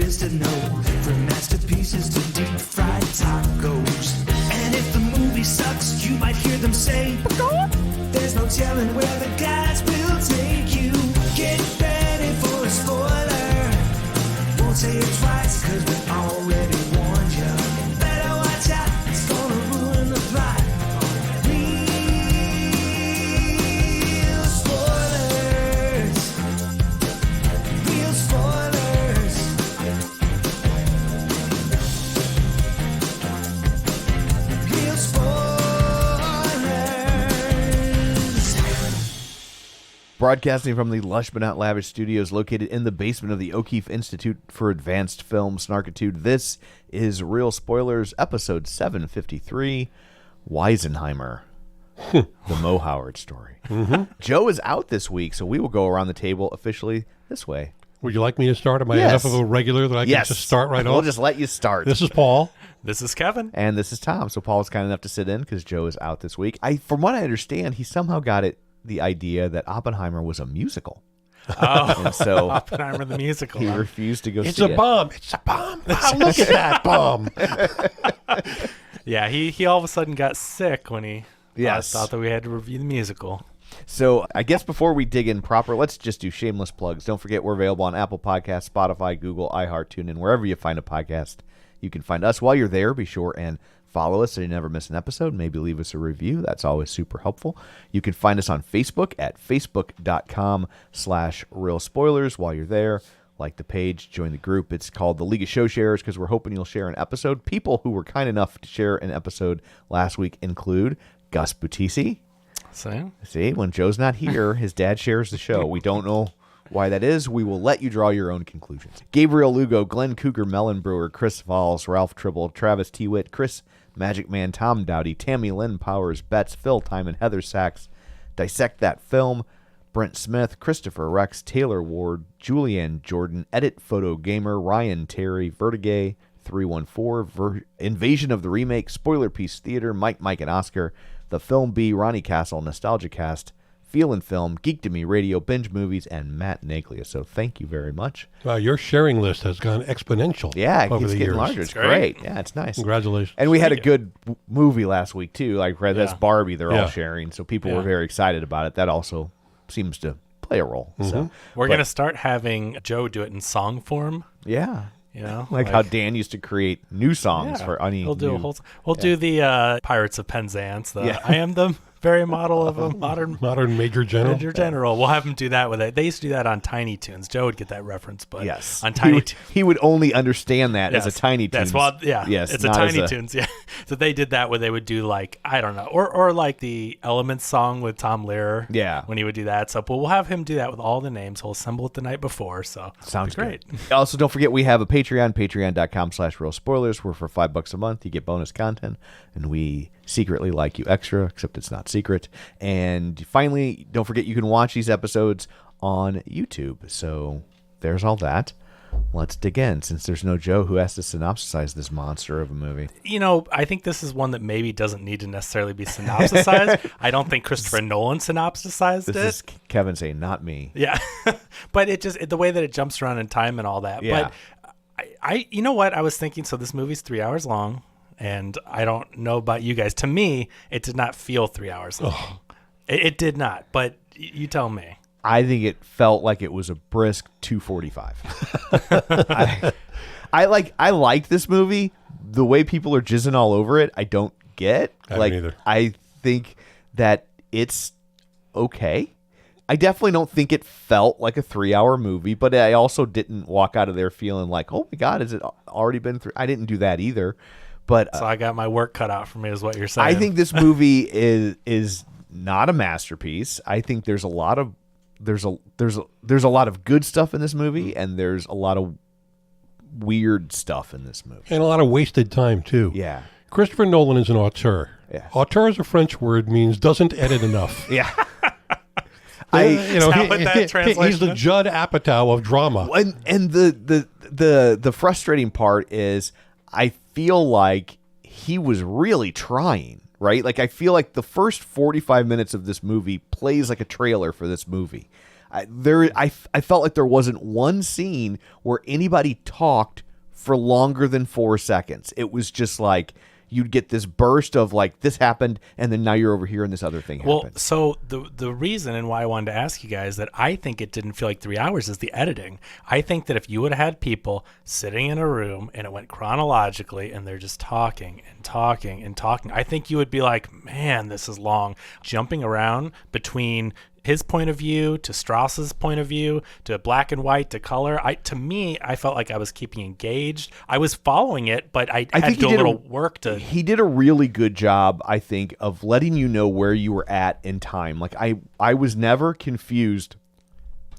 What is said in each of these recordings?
is to know, from masterpieces to deep fried tacos. And if the movie sucks, you might hear them say, there's no telling where the guys will take you. Get ready for a spoiler. Won't say it twice, cause we already warned you. Better watch out, it's gonna ruin the plot. Real spoilers. Real spoilers. Real spoilers. Broadcasting from the lush but not lavish studios located in the basement of the O'Keefe Institute for Advanced Film Snarkitude, this is Real Spoilers, episode 753, Weisenheimer, the Mo Howard story. Joe is out this week, so we will go around the table officially this way. Would you like me to start? Am I Yes. enough of a regular that I can just start right We'll off? just let you start. This is Paul. This is Kevin. And this is Tom. So Paul is kind enough to sit in because Joe is out this week. From what I understand, he somehow got the idea that Oppenheimer was a musical. Oh, And so Oppenheimer the musical. he refused to go It's see a it. bomb. It's a bomb. Wow, look at that bomb. Yeah, he all of a sudden got sick when he Yes. thought that we had to review the musical. So I guess before we dig in proper, let's just do shameless plugs. Don't forget we're available on Apple Podcasts, Spotify, Google, iHeart, TuneIn, wherever you find a podcast. You can find us. While you're there, be sure and follow us so you never miss an episode. Maybe leave us a review. That's always super helpful. You can find us on Facebook at facebook.com/Real Spoilers. While you're there, like the page, join the group. It's called the League of Show Sharers because we're hoping you'll share an episode. People who were kind enough to share an episode last week include Gus Butisi. So See, when Joe's not here, his dad shares the show. We don't know why that is. We will let you draw your own conclusions. Gabriel Lugo, Glenn Cougar, Mellon Brewer, Chris Valls, Ralph Tribble, Travis T. Witt, Chris Magic Man, Tom Dowdy, Tammy Lynn Powers, Betts, Phil Timon, Heather Sachs, Dissect That Film, Brent Smith, Christopher Rex, Taylor Ward, Julianne Jordan, Edit Photo Gamer, Ryan Terry, Vertigay, 314, Invasion of the Remake, Spoiler Piece Theater, Mike and Oscar, The Film Bee, Ronnie Castle, Nostalgia Cast, Feel and Film, Geek to Me Radio, Binge Movies, and Matt Naglia. So thank you very much. Wow, your sharing list has gone exponential. Yeah, over it's the getting years. larger. It's great. great. Yeah, it's nice. Congratulations. And we had a good movie last week, too. Like, that's Yeah. Barbie they're Yeah. all sharing. So people Yeah. were very excited about it. That also seems to play a role. So we're going to start having Joe do it in song form, yeah. you know? Like how Dan used to create new songs for any We'll do new, a whole. We'll do the Pirates of Penzance. Yeah. I am the very model of a modern Modern Major General. Major General. We'll have him do that with it. They used to do that on Tiny Toons. Joe would get that reference, but Yes. on Tiny he would only understand that as a Tiny Toons. That's well, yeah. Yes, it's a not as Tiny Toons. Yeah. So they did that where they would do like I don't know, or like the Elements song with Tom Lehrer. Yeah. When he would do that. So we'll have him do that with all the names. He'll assemble it the night before. So Sounds great. good. Also, don't forget we have a Patreon, patreon.com/Real Spoilers, where for $5 a month you get bonus content, and we secretly like you extra, except it's not secret. And finally, don't forget you can watch these episodes on YouTube. So there's all that. Let's dig in, since there's no Joe who has to synopsize this monster of a movie. You know, I think this is one that maybe doesn't need to necessarily be synopsisized. I don't think Christopher Nolan synopsisized This it. is Kevin saying, not me. Yeah. But the way that it jumps around in time and all that. Yeah. But I you know what? I was thinking, so this movie's 3 hours long, and I don't know about you guys. To me, it did not feel 3 hours long. It did not, but you tell me. I think it felt like it was a brisk 2:45. I like this movie. The way people are jizzing all over it, I don't get. I don't either. I think that it's okay. I definitely don't think it felt like a 3-hour movie, but I also didn't walk out of there feeling like, oh my God, has it already been 3? I didn't do that either. But So I got my work cut out for me, is what you're saying. I think this movie is not a masterpiece. I think there's a lot of good stuff in this movie, and there's a lot of weird stuff in this movie. And a lot of wasted time, too. Yeah. Christopher Nolan is an auteur. Yeah. Auteur is a French word, means doesn't edit enough. Yeah. Is that what that translation he's the is? Judd Apatow of drama. And the frustrating part is I feel like he was really trying, right? Like I feel like the first 45 minutes of this movie plays like a trailer for this movie. I felt like there wasn't one scene where anybody talked for longer than 4 seconds. It was just like you'd get this burst of like this happened, and then now you're over here and this other thing happened. Well, so the reason and why I wanted to ask you guys that I think it didn't feel like 3 hours is the editing. I think that if you would have had people sitting in a room and it went chronologically and they're just talking and talking and talking, I think you would be like, man, this is long. Jumping around between his point of view to Strauss's point of view to black and white to color. To me, I felt like I was keeping engaged. I was following it, but I had to do a little work to. He did a really good job, I think, of letting you know where you were at in time. Like I was never confused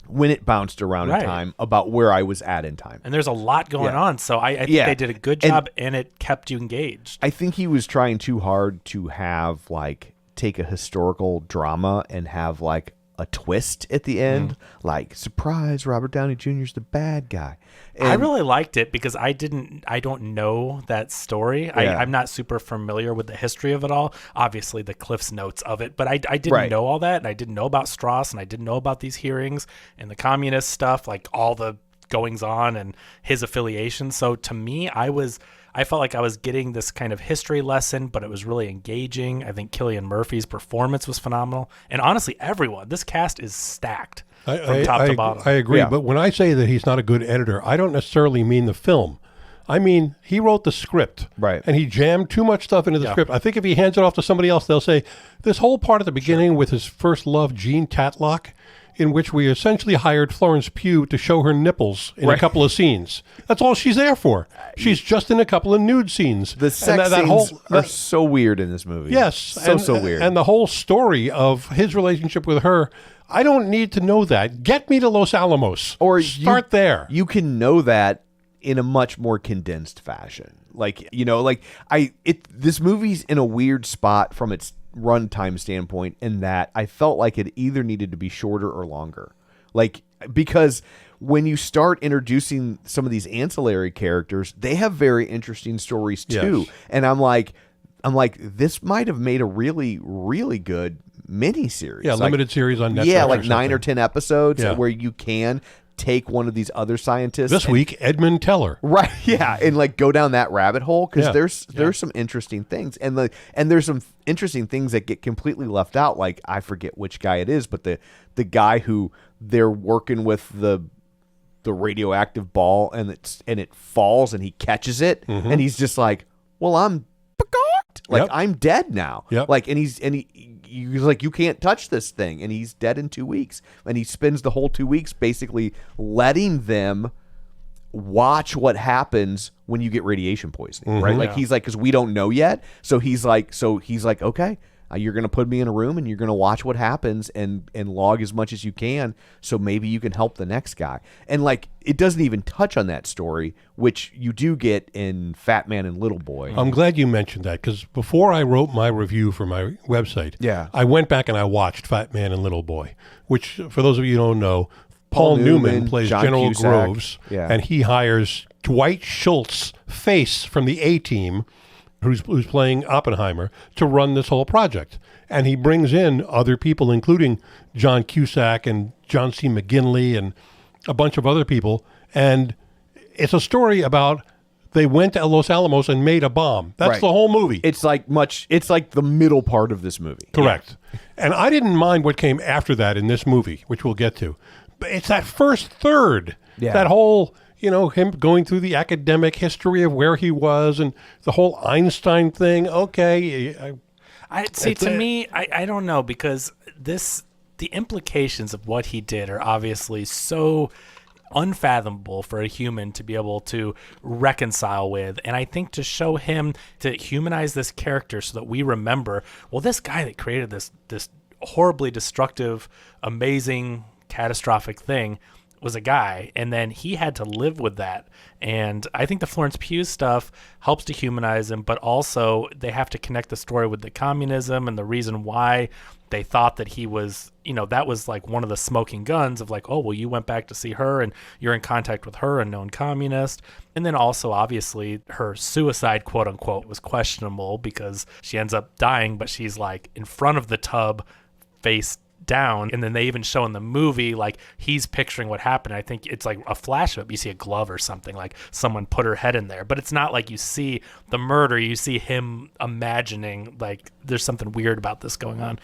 when it bounced around in time about where I was at in time. And there's a lot going on, so I think they did a good job, and it kept you engaged. I think he was trying too hard to have like take a historical drama and have like a twist at the end, like surprise, Robert Downey Jr. is the bad guy. And I really liked it because I don't know that story. Yeah. I'm not super familiar with the history of it all. Obviously the Cliff's Notes of it, but I didn't know all that, and I didn't know about Strauss, and I didn't know about these hearings and the communist stuff, like all the goings on and his affiliation. So to me, I felt like I was getting this kind of history lesson, but it was really engaging. I think Cillian Murphy's performance was phenomenal. And honestly, everyone, this cast is stacked from top to bottom. I agree. But when I say that he's not a good editor, I don't necessarily mean the film. I mean, he wrote the script. Right. And he jammed too much stuff into the script. I think if he hands it off to somebody else, they'll say, this whole part at the beginning with his first love, Jean Tatlock, in which we essentially hired Florence Pugh to show her nipples in a couple of scenes. That's all she's there for. She's just in a couple of nude scenes. The sex scenes are so weird in this movie. Yes. So weird. And the whole story of his relationship with her, I don't need to know that. Get me to Los Alamos. Or start there. You can know that in a much more condensed fashion. Like, this movie's in a weird spot from its runtime standpoint in that I felt like it either needed to be shorter or longer. Like, because when you start introducing some of these ancillary characters, they have very interesting stories too. Yes. And I'm like, this might have made a really, really good miniseries. Yeah, limited series on Netflix. Yeah, like 9 or 10 episodes where you can take one of these other scientists. This week, Edmund Teller. Right, yeah, and like go down that rabbit hole because there's some interesting things, and there's some interesting things that get completely left out. Like I forget which guy it is, but the guy who they're working with the radioactive ball and it falls and he catches it and he's just like, well, I'm like I'm dead now. Like he's like, you can't touch this thing, and he's dead in 2 weeks. And he spends the whole 2 weeks basically letting them watch what happens when you get radiation poisoning, right? Like he's like, because we don't know yet. So he's like, okay, you're going to put me in a room and you're going to watch what happens and log as much as you can, so maybe you can help the next guy. And like, it doesn't even touch on that story, which you do get in Fat Man and Little Boy. I'm glad you mentioned that, because before I wrote my review for my website, I went back and I watched Fat Man and Little Boy, which, for those of you who don't know, Paul Newman plays John General Cusack. Groves, and he hires Dwight Schultz, Face from the A-Team, who's playing Oppenheimer, to run this whole project. And he brings in other people, including John Cusack and John C. McGinley and a bunch of other people. And it's a story about they went to Los Alamos and made a bomb. That's the whole movie. It's like the middle part of this movie. Correct. And I didn't mind what came after that in this movie, which we'll get to. But it's that first third, that whole, him going through the academic history of where he was and the whole Einstein thing. Okay. To me, I don't know, because the implications of what he did are obviously so unfathomable for a human to be able to reconcile with. And I think to show him, to humanize this character so that we remember, well, this guy that created this horribly destructive, amazing, catastrophic thing was a guy, and then he had to live with that. And I think the Florence Pugh stuff helps to humanize him, but also they have to connect the story with the communism and the reason why they thought that he was, that was like one of the smoking guns of like, oh, well, you went back to see her and you're in contact with her, a known communist. And then also, obviously, her suicide, quote unquote, was questionable because she ends up dying, but she's like in front of the tub, face down, and then they even show in the movie like he's picturing what happened. I think it's like a flash of it. You see a glove or something, like someone put her head in there, but it's not like you see the murder. You see him imagining like there's something weird about this going on.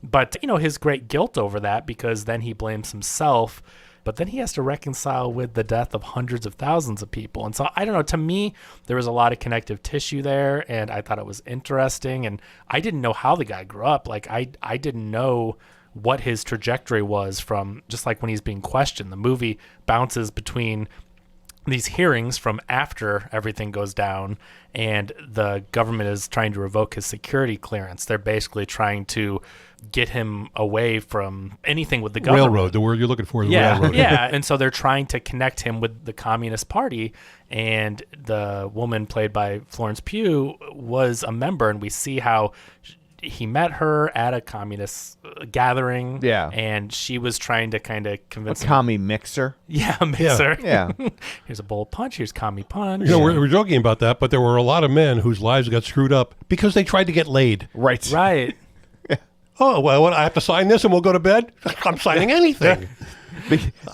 But his great guilt over that, because then he blames himself, but then he has to reconcile with the death of hundreds of thousands of people. And so I don't know, to me there was a lot of connective tissue there, and I thought it was interesting. And I didn't know how the guy grew up. Like I didn't know what his trajectory was, from just like when he's being questioned. The movie bounces between these hearings from after everything goes down, and the government is trying to revoke his security clearance. They're basically trying to get him away from anything with the government. Railroad, the word you're looking for is Yeah, railroad. yeah. And so they're trying to connect him with the Communist Party, and the woman played by Florence Pugh was a member, and we see how he met her at a communist gathering. Yeah. And she was trying to kind of convince him. Commie mixer. Yeah, mixer. Yeah. Here's a bowl of punch. Here's commie punch. We're joking about that, but there were a lot of men whose lives got screwed up because they tried to get laid. Right. Right. Oh, well, what, I have to sign this and we'll go to bed? I'm signing anything.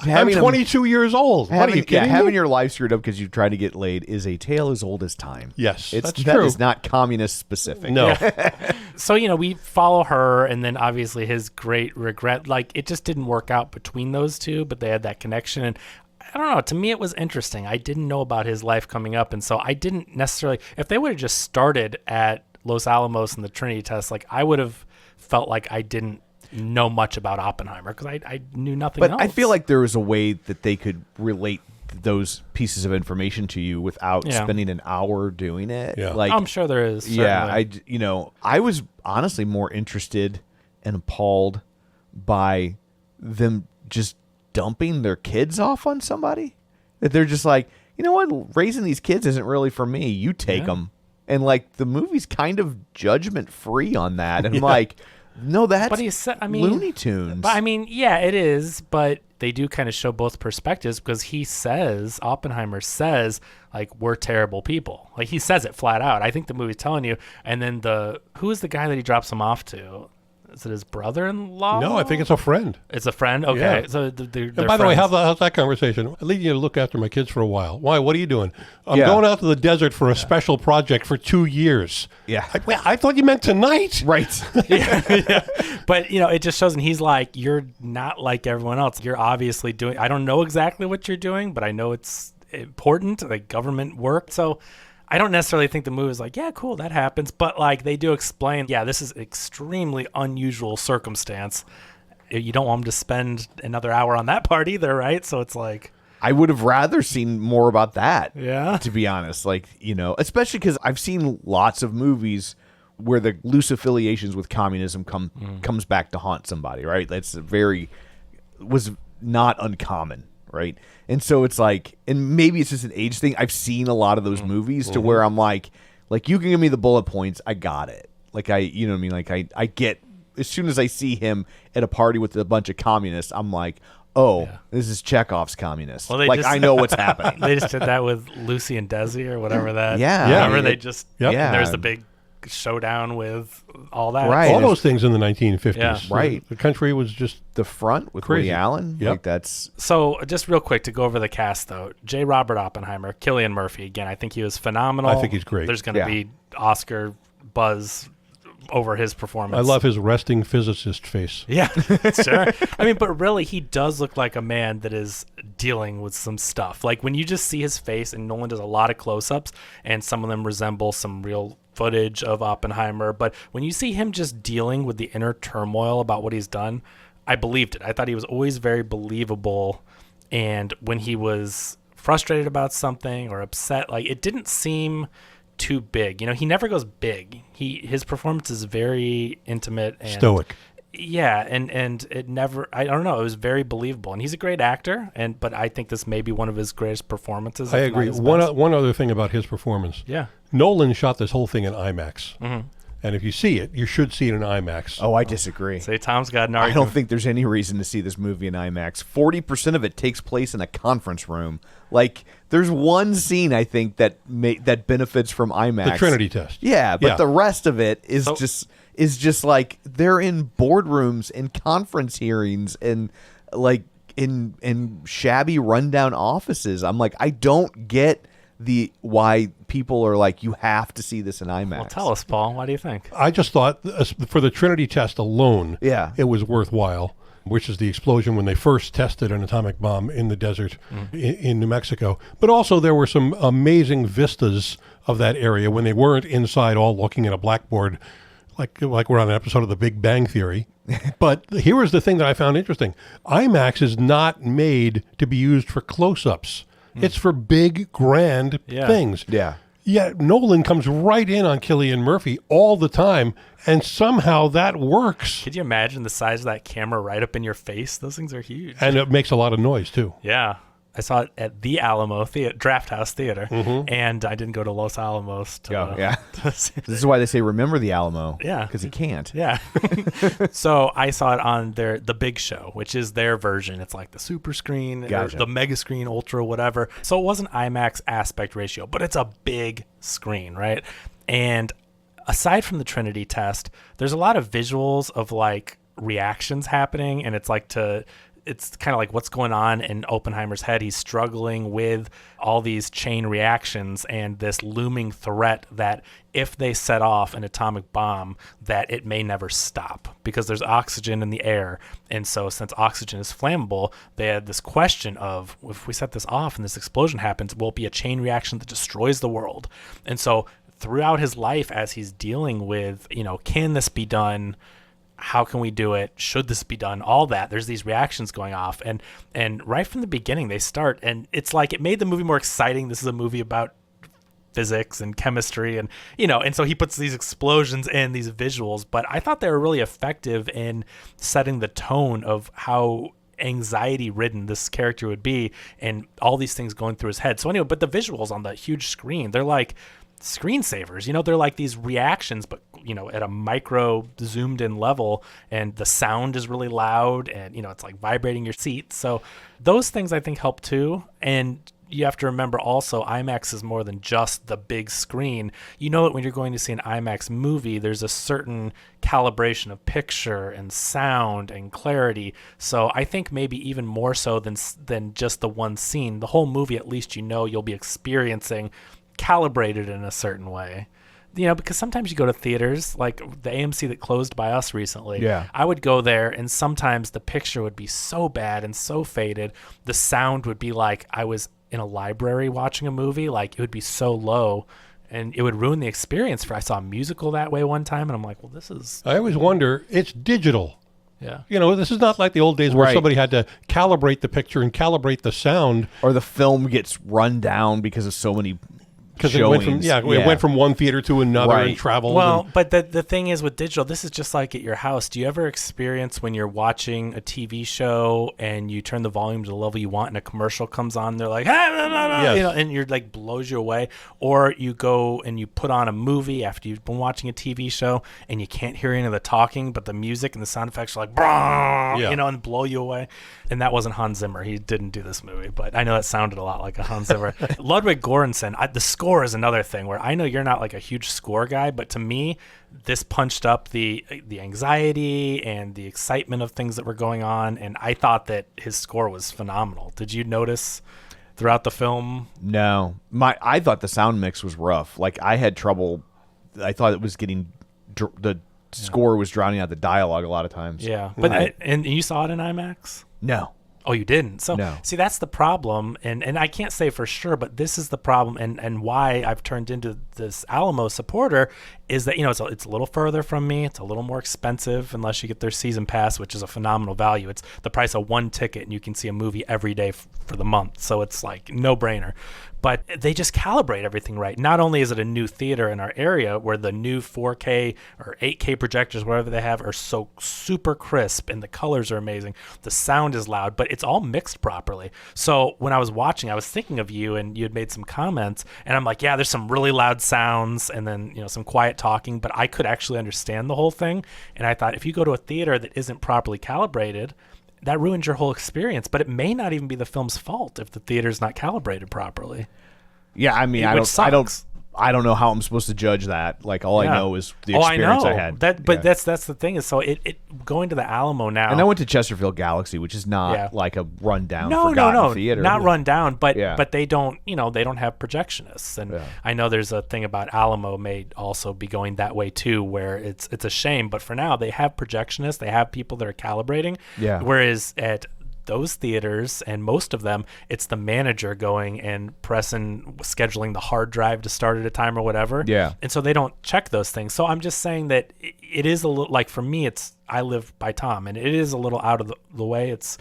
I'm 22 years old. What are you kidding me? Having your life screwed up because you tried to get laid is a tale as old as time. Yes, That that's true. is not communist specific. No. So, we follow her, and then obviously his great regret. Like, it just didn't work out between those two, but they had that connection. And I don't know. To me, it was interesting. I didn't know about his life coming up, and so I didn't necessarily. If they would have just started at Los Alamos and the Trinity test, like, I would have felt like I didn't know much about Oppenheimer, because I knew nothing else. But I feel like there was a way that they could relate those pieces of information to you without spending an hour doing it. Yeah. Like, I'm sure there is. Yeah, certainly. I was honestly more interested and appalled by them just dumping their kids off on somebody. That they're just like, you know what, raising these kids isn't really for me. You take them. And like the movie's kind of judgment free on that. And I'm like, no, that's Looney Tunes. But I mean, yeah, it is. But they do kind of show both perspectives, because Oppenheimer says, like, we're terrible people. Like, he says it flat out. I think the movie's telling you. And then who is the guy that he drops him off to? Is it his brother-in-law? No, I think it's a friend. It's a friend? Okay. Yeah. So And by the way, how's that conversation? I need you to look after my kids for a while. Why? What are you doing? I'm going out to the desert for a special project for 2 years. Yeah. I thought you meant tonight. Right. yeah. But, it just shows, and he's like, you're not like everyone else. You're obviously doing, I don't know exactly what you're doing, but I know it's important, like government work. So I don't necessarily think the movie is like, yeah, cool, that happens. But like, they do explain, this is extremely unusual circumstance. You don't want them to spend another hour on that part either, right? So it's like, I would have rather seen more about that. Yeah. To be honest, like, especially because I've seen lots of movies where the loose affiliations with communism comes back to haunt somebody, right? That's was not uncommon, right? And so it's like, and maybe it's just an age thing. I've seen a lot of those movies to where I'm like you can give me the bullet points, I got it. Like you know what I mean? Like I get, as soon as I see him at a party with a bunch of communists, I'm like, this is Chekhov's communist. Well, I know what's happening. They just did that with Lucy and Desi or whatever that. Yeah. Remember, I mean, they just, Yep. Yeah. and there's the big showdown with all that. Right. All those things in the 1950s. Yeah. Right. The country was just The Front with Crazy. Woody Allen. Yep. Like that's So just real quick to go over the cast, though. J. Robert Oppenheimer, Cillian Murphy. Again, I think he was phenomenal. I think he's great. There's going to be Oscar buzz over his performance. I love his resting physicist face. Yeah, sure. I mean, but really, he does look like a man that is dealing with some stuff. Like when you just see his face, and Nolan does a lot of close-ups, and some of them resemble some real footage of Oppenheimer. But when you see him just dealing with the inner turmoil about what he's done, I believed it. I thought he was always very believable. And when he was frustrated about something or upset, like it didn't seem too big. He never goes big. His performance is very intimate and Stoic. Yeah, and it never, I don't know, it was very believable. And he's a great actor, but I think this may be one of his greatest performances. I if not agree. his best. One other thing about his performance. Yeah. Nolan shot this whole thing in IMAX. Mm-hmm. And if you see it, you should see it in IMAX. Oh, I disagree. Say Tom's got an I argument. don't think there's any reason to see this movie in IMAX. 40% of it takes place in a conference room. Like, there's one scene I think that benefits from IMAX. The Trinity test. Yeah, but Yeah. the rest of it is just like they're in boardrooms and conference hearings and like in shabby rundown offices. I'm like, I don't get why people are like, you have to see this in IMAX. Well, tell us, Paul. What do you think? I just thought for the Trinity test alone, Yeah. it was worthwhile, which is the explosion when they first tested an atomic bomb in the desert in New Mexico. But also there were some amazing vistas of that area when they weren't inside all looking at a blackboard like we're on an episode of The Big Bang Theory. But here was the thing that I found interesting. IMAX is not made to be used for close-ups. It's for big, grand things. Yeah. Yet Nolan comes right in on Cillian Murphy all the time, and somehow that works. Could you imagine the size of that camera right up in your face? Those things are huge. And it makes a lot of noise, too. Yeah. I saw it at the Alamo Draft House Theater, and I didn't go to Los Alamos. This is why they say remember the Alamo. Yeah. Because you can't. Yeah. So I saw it on The Big Show, which is their version. It's like the super screen, or Gotcha. the mega screen, ultra, whatever. So it wasn't IMAX aspect ratio, but it's a big screen, right? And aside from the Trinity test, there's a lot of visuals of like reactions happening, and it's kind of like what's going on in Oppenheimer's head. He's struggling with all these chain reactions and this looming threat that if they set off an atomic bomb, that it may never stop because there's oxygen in the air. And so since oxygen is flammable, they had this question of, if we set this off and this explosion happens, will it be a chain reaction that destroys the world? And so throughout his life, as he's dealing with, can this be done? How can we do it? Should this be done? All that. There's these reactions going off. And right from the beginning, they start. And it's like it made the movie more exciting. This is a movie about physics and chemistry. And so he puts these explosions and these visuals. But I thought they were really effective in setting the tone of how anxiety-ridden this character would be and all these things going through his head. So anyway, but the visuals on the huge screen, they're like screensavers. They're like these reactions, but at a micro zoomed in level, and the sound is really loud, and it's like vibrating your seat. So those things I think help too. And you have to remember also, IMAX is more than just the big screen. That when you're going to see an IMAX movie, there's a certain calibration of picture and sound and clarity. So I think maybe even more so than just the one scene, the whole movie, at least you'll be experiencing calibrated in a certain way. Because sometimes you go to theaters, like the AMC that closed by us recently. Yeah. I would go there, and sometimes the picture would be so bad and so faded. The sound would be like I was in a library watching a movie. Like it would be so low, and it would ruin the experience. I saw a musical that way one time, and I'm like, well, this is... I always wonder, it's digital. Yeah. This is not like the old days where Right. somebody had to calibrate the picture and calibrate the sound. Or the film gets run down because of so many Because it went from one theater to another and Right. traveled. Well, but the thing is with digital, this is just like at your house. Do you ever experience when you're watching a TV show and you turn the volume to the level you want and a commercial comes on, they're like, Yes. and you're like blows you away? Or you go and you put on a movie after you've been watching a TV show and you can't hear any of the talking, but the music and the sound effects are like, and blow you away. And that wasn't Hans Zimmer. He didn't do this movie, but I know that sounded a lot like a Hans Zimmer. Ludwig Göransson, the score is another thing where I know you're not like a huge score guy, but to me, this punched up the anxiety and the excitement of things that were going on, and I thought that his score was phenomenal. Did you notice throughout the film? No. I thought the sound mix was rough. Like I had trouble. I thought it was getting the score was drowning out the dialogue a lot of times. Yeah, but and you saw it in IMAX? No. Oh, you didn't? So, No. See, that's the problem, and I can't say for sure, but this is the problem, and why I've turned into this Alamo supporter is that, it's a little further from me. It's a little more expensive unless you get their season pass, which is a phenomenal value. It's the price of one ticket, and you can see a movie every day for the month, so it's like no-brainer. But they just calibrate everything right. Not only is it a new theater in our area where the new 4K or 8K projectors, whatever they have, are so super crisp and the colors are amazing. The sound is loud, but it's all mixed properly. So when I was watching, I was thinking of you, and you had made some comments, and I'm like, yeah, there's some really loud sounds and then, some quiet talking, but I could actually understand the whole thing. And I thought, if you go to a theater that isn't properly calibrated, that ruins your whole experience. But it may not even be the film's fault if the theater's not calibrated properly. Yeah, I mean, I don't know how I'm supposed to judge that. Like, all I know is the experience I had. That's the thing is, so it going to the Alamo now. And I went to Chesterfield Galaxy, which is not like a rundown, forgotten theater. Not run down, but they don't, they don't have projectionists. And I know there's a thing about Alamo may also be going that way too, where it's a shame. But for now, they have projectionists. They have people that are calibrating. Yeah. Whereas at those theaters, and most of them, it's the manager going and scheduling the hard drive to start at a time or whatever. Yeah. And so they don't check those things. So I'm just saying that it is a little, like, for me, I live by Tom, and it is a little out of the way. It's,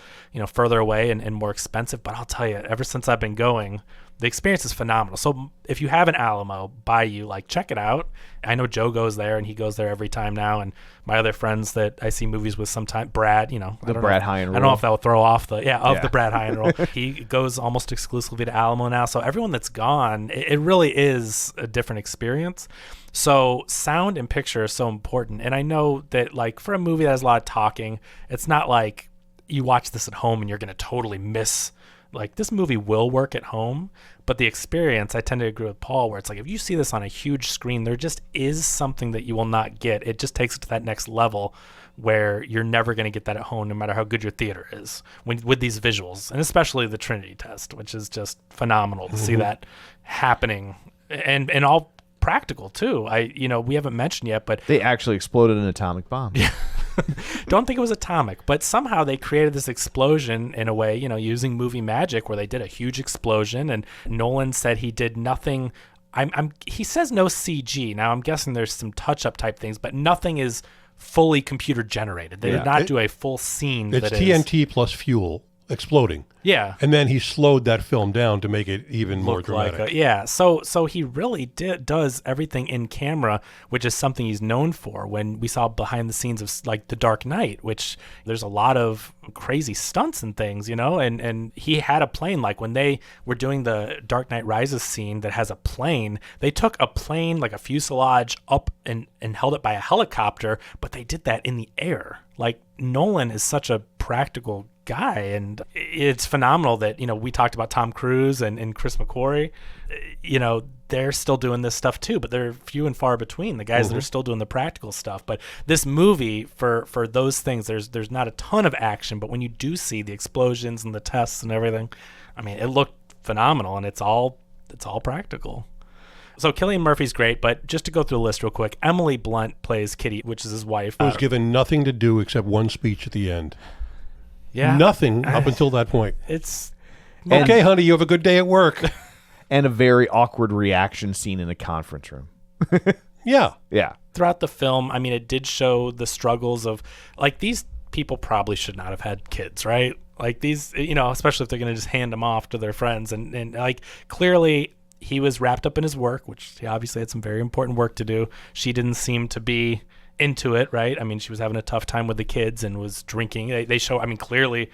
further away and more expensive. But I'll tell you, ever since I've been going, the experience is phenomenal. So if you have an Alamo by you, like, check it out. I know Joe goes there, and he goes there every time now. And my other friends that I see movies with sometimes, Brad, the Brad Hyan rule. I don't know if that will throw off the Brad Hyan rule. He goes almost exclusively to Alamo now. So everyone that's gone, it really is a different experience. So sound and picture are so important. And I know that, like, for a movie that has a lot of talking, it's not like you watch this at home and you're going to totally miss. Like, this movie will work at home, but the experience, I tend to agree with Paul, where it's like, if you see this on a huge screen, there just is something that you will not get. It just takes it to that next level where you're never going to get that at home, no matter how good your theater is, with these visuals, and especially the Trinity test, which is just phenomenal to see that happening, and all practical too. We haven't mentioned yet, but they actually exploded an atomic bomb. Yeah. Don't think it was atomic, but somehow they created this explosion in a way, using movie magic, where they did a huge explosion. And Nolan said he did nothing. He says no CG. Now I'm guessing there's some touch-up type things, but nothing is fully computer generated. They did not do a full scene. It's TNT plus fuel exploding. Yeah. And then he slowed that film down to make it even more dramatic. So he really does everything in camera, which is something he's known for. When we saw behind the scenes of, like, The Dark Knight, which there's a lot of crazy stunts and things, and he had a plane. Like, when they were doing the Dark Knight Rises scene that has a plane, they took a plane, like a fuselage, up and held it by a helicopter, but they did that in the air. Like, Nolan is such a practical guy, and it's phenomenal that we talked about Tom Cruise and Chris McQuarrie. They're still doing this stuff too, but they're few and far between, the guys that are still doing the practical stuff. But this movie, for those things, there's not a ton of action, but when you do see the explosions and the tests and everything, I mean, it looked phenomenal, and it's all practical. So Cillian Murphy's great, but just to go through the list real quick, Emily Blunt plays Kitty, which is his wife. Who was given nothing to do except one speech at the end. Yeah. Nothing up until that point. It's okay, honey, you have a good day at work. And a very awkward reaction scene in a conference room. Yeah. Throughout the film, I mean, it did show the struggles of, like, these people probably should not have had kids, right? Like, these, especially if they're going to just hand them off to their friends. And like, clearly he was wrapped up in his work, which he obviously had some very important work to do. She didn't seem to be into it, right? I mean, she was having a tough time with the kids and was drinking. They show, I mean, clearly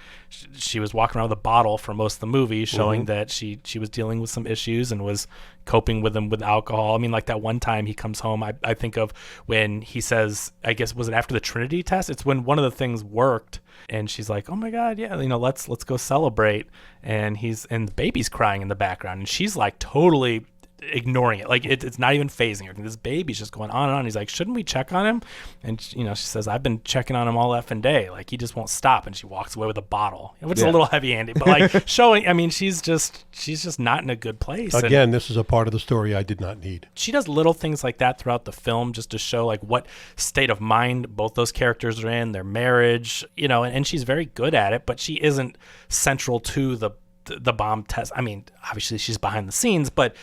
she was walking around with a bottle for most of the movie, showing that she was dealing with some issues and was coping with them with alcohol. I mean, like, that one time he comes home, I think of when he says, I guess, was it after the Trinity test? It's when one of the things worked, and she's like, oh my God, yeah, let's go celebrate. And the baby's crying in the background, and she's like totally ignoring it, like it's not even phasing her. This baby's just going on and on. He's like, shouldn't we check on him? And she says, I've been checking on him all effing day, like, he just won't stop. And she walks away with a bottle, which is a little heavy-handed, but like showing, I mean, she's just not in a good place. Again, this is a part of the story I did not need. She does little things like that throughout the film, just to show, like, what state of mind both those characters are in, their marriage, and she's very good at it, but she isn't central to the bomb test. I mean, obviously she's behind the scenes, but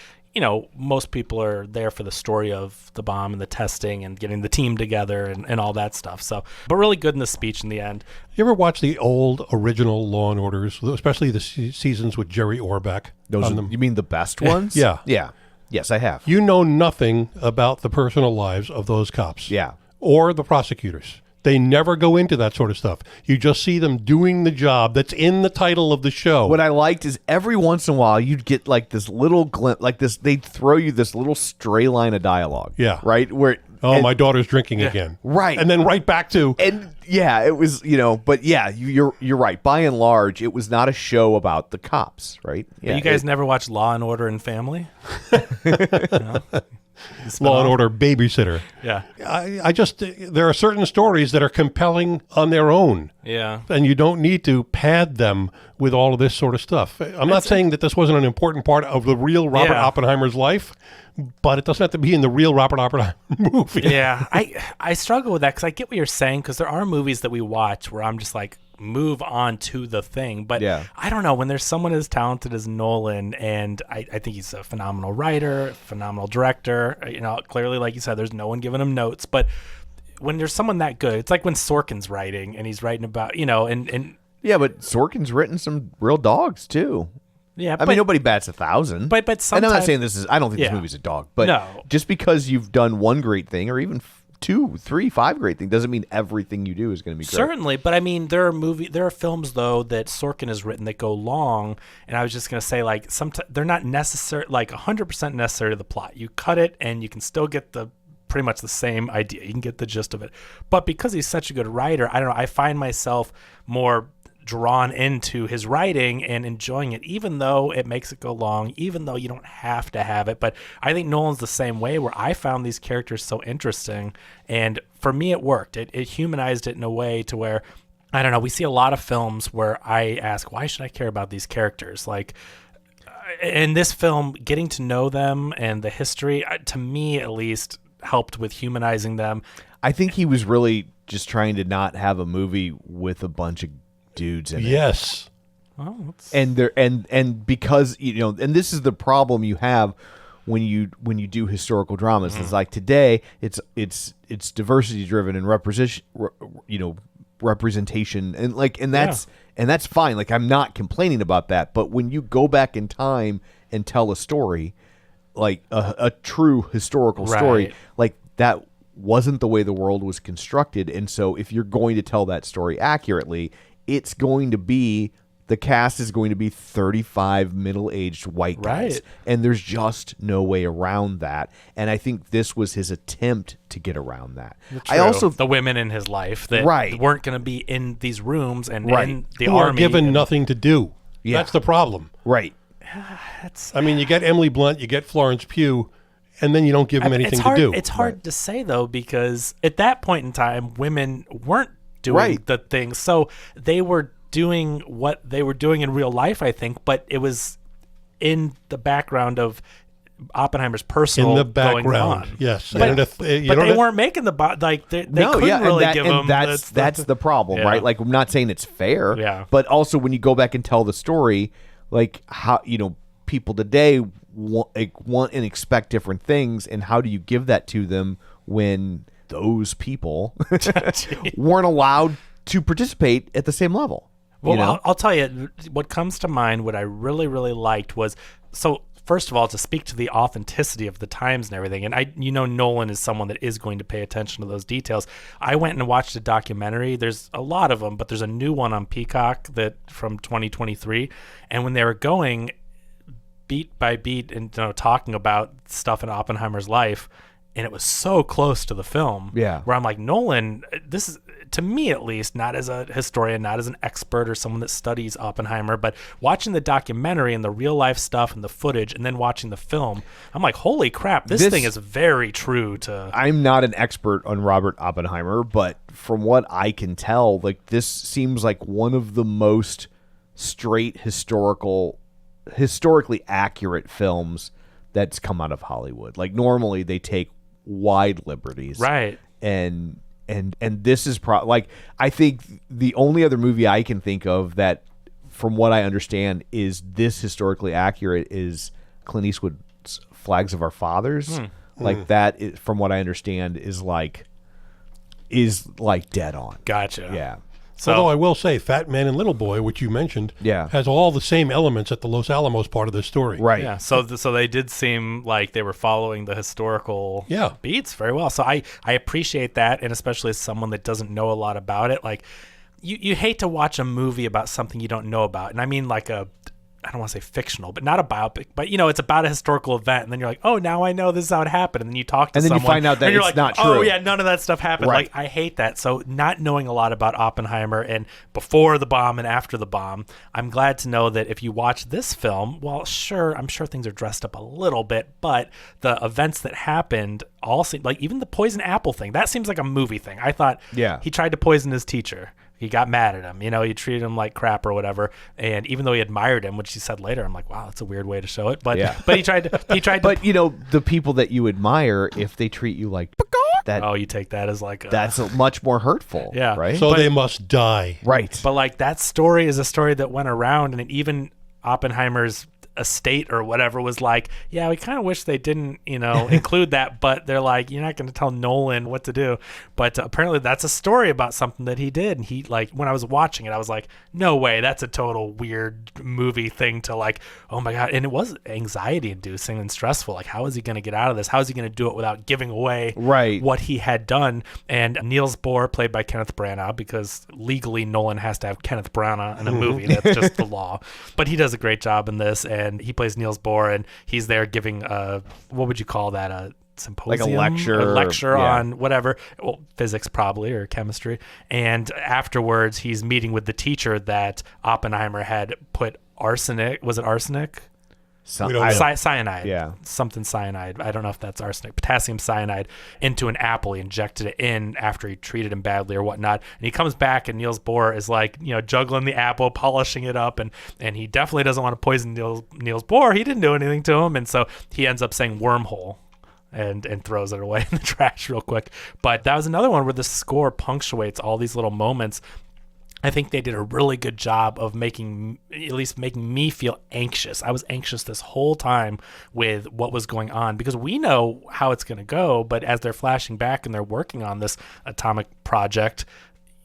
most people are there for the story of the bomb and the testing and getting the team together and all that stuff. So, but really good in the speech in the end. You ever watch the old original Law and Orders, especially the seasons with Jerry Orbach? You mean the best ones? Yeah. Yes, I have. You know nothing about the personal lives of those cops. Yeah. Or the prosecutors. They never go into that sort of stuff. You just see them doing the job that's in the title of the show. What I liked is every once in a while you'd get like this little glimpse, like this. They'd throw you this little stray line of dialogue. Yeah. Right. Where my daughter's drinking again. Right. And then right back to. And yeah, it was, but yeah, you're right. By and large, it was not a show about the cops, right? Yeah, you guys never watch Law and Order and Family? Law and Order Babysitter. Yeah. I just, there are certain stories that are compelling on their own. Yeah. And you don't need to pad them with all of this sort of stuff. I'm not saying that this wasn't an important part of the real Robert Oppenheimer's life, but it doesn't have to be in the real Robert Oppenheimer movie. Yeah. I struggle with that because I get what you're saying, because there are movies that we watch where I'm just like, move on to the thing. But I don't know, when there's someone as talented as Nolan, and I think he's a phenomenal writer, phenomenal director, clearly, like you said, there's no one giving him notes, but when there's someone that good, it's like when Sorkin's writing and he's writing about, and yeah, but Sorkin's written some real dogs too. Yeah, I mean, nobody bats 1,000. But and I'm not saying this is. I don't think this movie's a dog. But just because you've done one great thing, or even 2, 3, 5 great things, doesn't mean everything you do is going to be great. Certainly, but I mean, there are films though that Sorkin has written that go long, and I was just going to say, like, sometimes they're not necessary, like 100% necessary to the plot. You cut it, and you can still get pretty much the same idea. You can get the gist of it. But because he's such a good writer, I don't know, I find myself more drawn into his writing and enjoying it, even though it makes it go long, even though you don't have to have it. But I think Nolan's the same way, where I found these characters so interesting, and for me it worked. It humanized it in a way to where, I don't know, we see a lot of films where I ask, why should I care about these characters? Like, in this film, getting to know them and the history, to me at least, helped with humanizing them. I think he was really just trying to not have a movie with a bunch of dudes in it. Yes. Oh, and because and this is the problem you have when you do historical dramas. It's like today it's diversity driven and representation and that's fine. Like, I'm not complaining about that, but when you go back in time and tell a story, like a true historical story, like that wasn't the way the world was constructed. And so if you're going to tell that story accurately, it's going to be, the cast is going to be 35 middle-aged white guys. And there's just no way around that. And I think this was his attempt to get around that. I also, the women in his life that weren't going to be in these rooms and in the Who army. are given nothing to do. Yeah. That's the problem. Right. I mean, you get Emily Blunt, you get Florence Pugh, and then you don't give them anything to do. It's hard to say, though, because at that point in time, women weren't doing the things. So they were doing what they were doing in real life, I think, but it was in the background of Oppenheimer's personal going on. Yes. But they weren't making the they couldn't really give them. That's the problem, right? Like, I'm not saying it's fair, but also when you go back and tell the story, like, how people today want and expect different things, and how do you give that to them when those people weren't allowed to participate at the same level? Well, I'll tell you what comes to mind. What I really, really liked was, so first of all, to speak to the authenticity of the times and everything. And Nolan is someone that is going to pay attention to those details. I went and watched a documentary. There's a lot of them, but there's a new one on Peacock from 2023. And when they were going beat by beat and talking about stuff in Oppenheimer's life, and it was so close to the film, where I'm like, Nolan, this is, to me at least, not as a historian, not as an expert or someone that studies Oppenheimer, but watching the documentary and the real life stuff and the footage, and then watching the film, I'm like, holy crap, this thing is very true to... I'm not an expert on Robert Oppenheimer, but from what I can tell, like, this seems like one of the most straight historically accurate films that's come out of Hollywood. Like, normally they take wide liberties, right? And this is like, I think the only other movie I can think of that, from what I understand, is this historically accurate is Clint Eastwood's Flags of Our Fathers. Like, that, from what I understand, is like dead on. Gotcha. Yeah. So, Although I will say, Fat Man and Little Boy, which you mentioned, Yeah. has all the same elements at the Los Alamos part of this story. Right. yeah, so they did seem like they were following the historical beats very well. So I appreciate that, and especially as someone that doesn't know a lot about it, like you hate to watch a movie about something you don't know about, and I mean like I don't want to say fictional, but not a biopic, but it's about a historical event, and then you're like, oh, now I know this is how it happened, and then you talk to someone, you find out that and you're it's like, not oh true. yeah, none of that stuff happened. Right. Like I hate that. So not knowing a lot about Oppenheimer and before the bomb and after the bomb, I'm glad to know that if you watch this film, well, sure, I'm sure things are dressed up a little bit, but the events that happened all seem like, even the poison apple thing, that seems like a movie thing. I thought he tried to poison his teacher. He got mad at him. He treated him like crap or whatever. And even though he admired him, which he said later, I'm like, wow, that's a weird way to show it. But but he tried to. But the people that you admire, if they treat you like that, you take that as like that's much more hurtful. Yeah. Right. So they must die. Right. But like that story is a story that went around, and even Oppenheimer's estate or whatever was like, yeah, we kind of wish they didn't, include that, but they're like, you're not going to tell Nolan what to do. But apparently that's a story about something that he did. And he, like, when I was watching it, I was like, no way, that's a total weird movie thing to like, oh my God. And it was anxiety inducing and stressful. Like, how is he going to get out of this? How is he going to do it without giving away what he had done? And Niels Bohr, played by Kenneth Branagh, because legally Nolan has to have Kenneth Branagh in a movie. That's just the law. But he does a great job in this. And he plays Niels Bohr, and he's there giving what would you call that, a symposium, like a lecture on whatever, physics probably, or chemistry. And afterwards he's meeting with the teacher that Oppenheimer had put arsenic, was it arsenic? We don't know. Cyanide. Yeah. Something cyanide. I don't know if that's arsenic. Potassium cyanide into an apple. He injected it in after he treated him badly or whatnot. And he comes back, and Niels Bohr is like, juggling the apple, polishing it up. And he definitely doesn't want to poison Niels Bohr. He didn't do anything to him. And so he ends up saying wormhole and throws it away in the trash real quick. But that was another one where the score punctuates all these little moments. I think they did a really good job of making me feel anxious. I was anxious this whole time with what was going on, because we know how it's going to go, but as they're flashing back and they're working on this atomic project,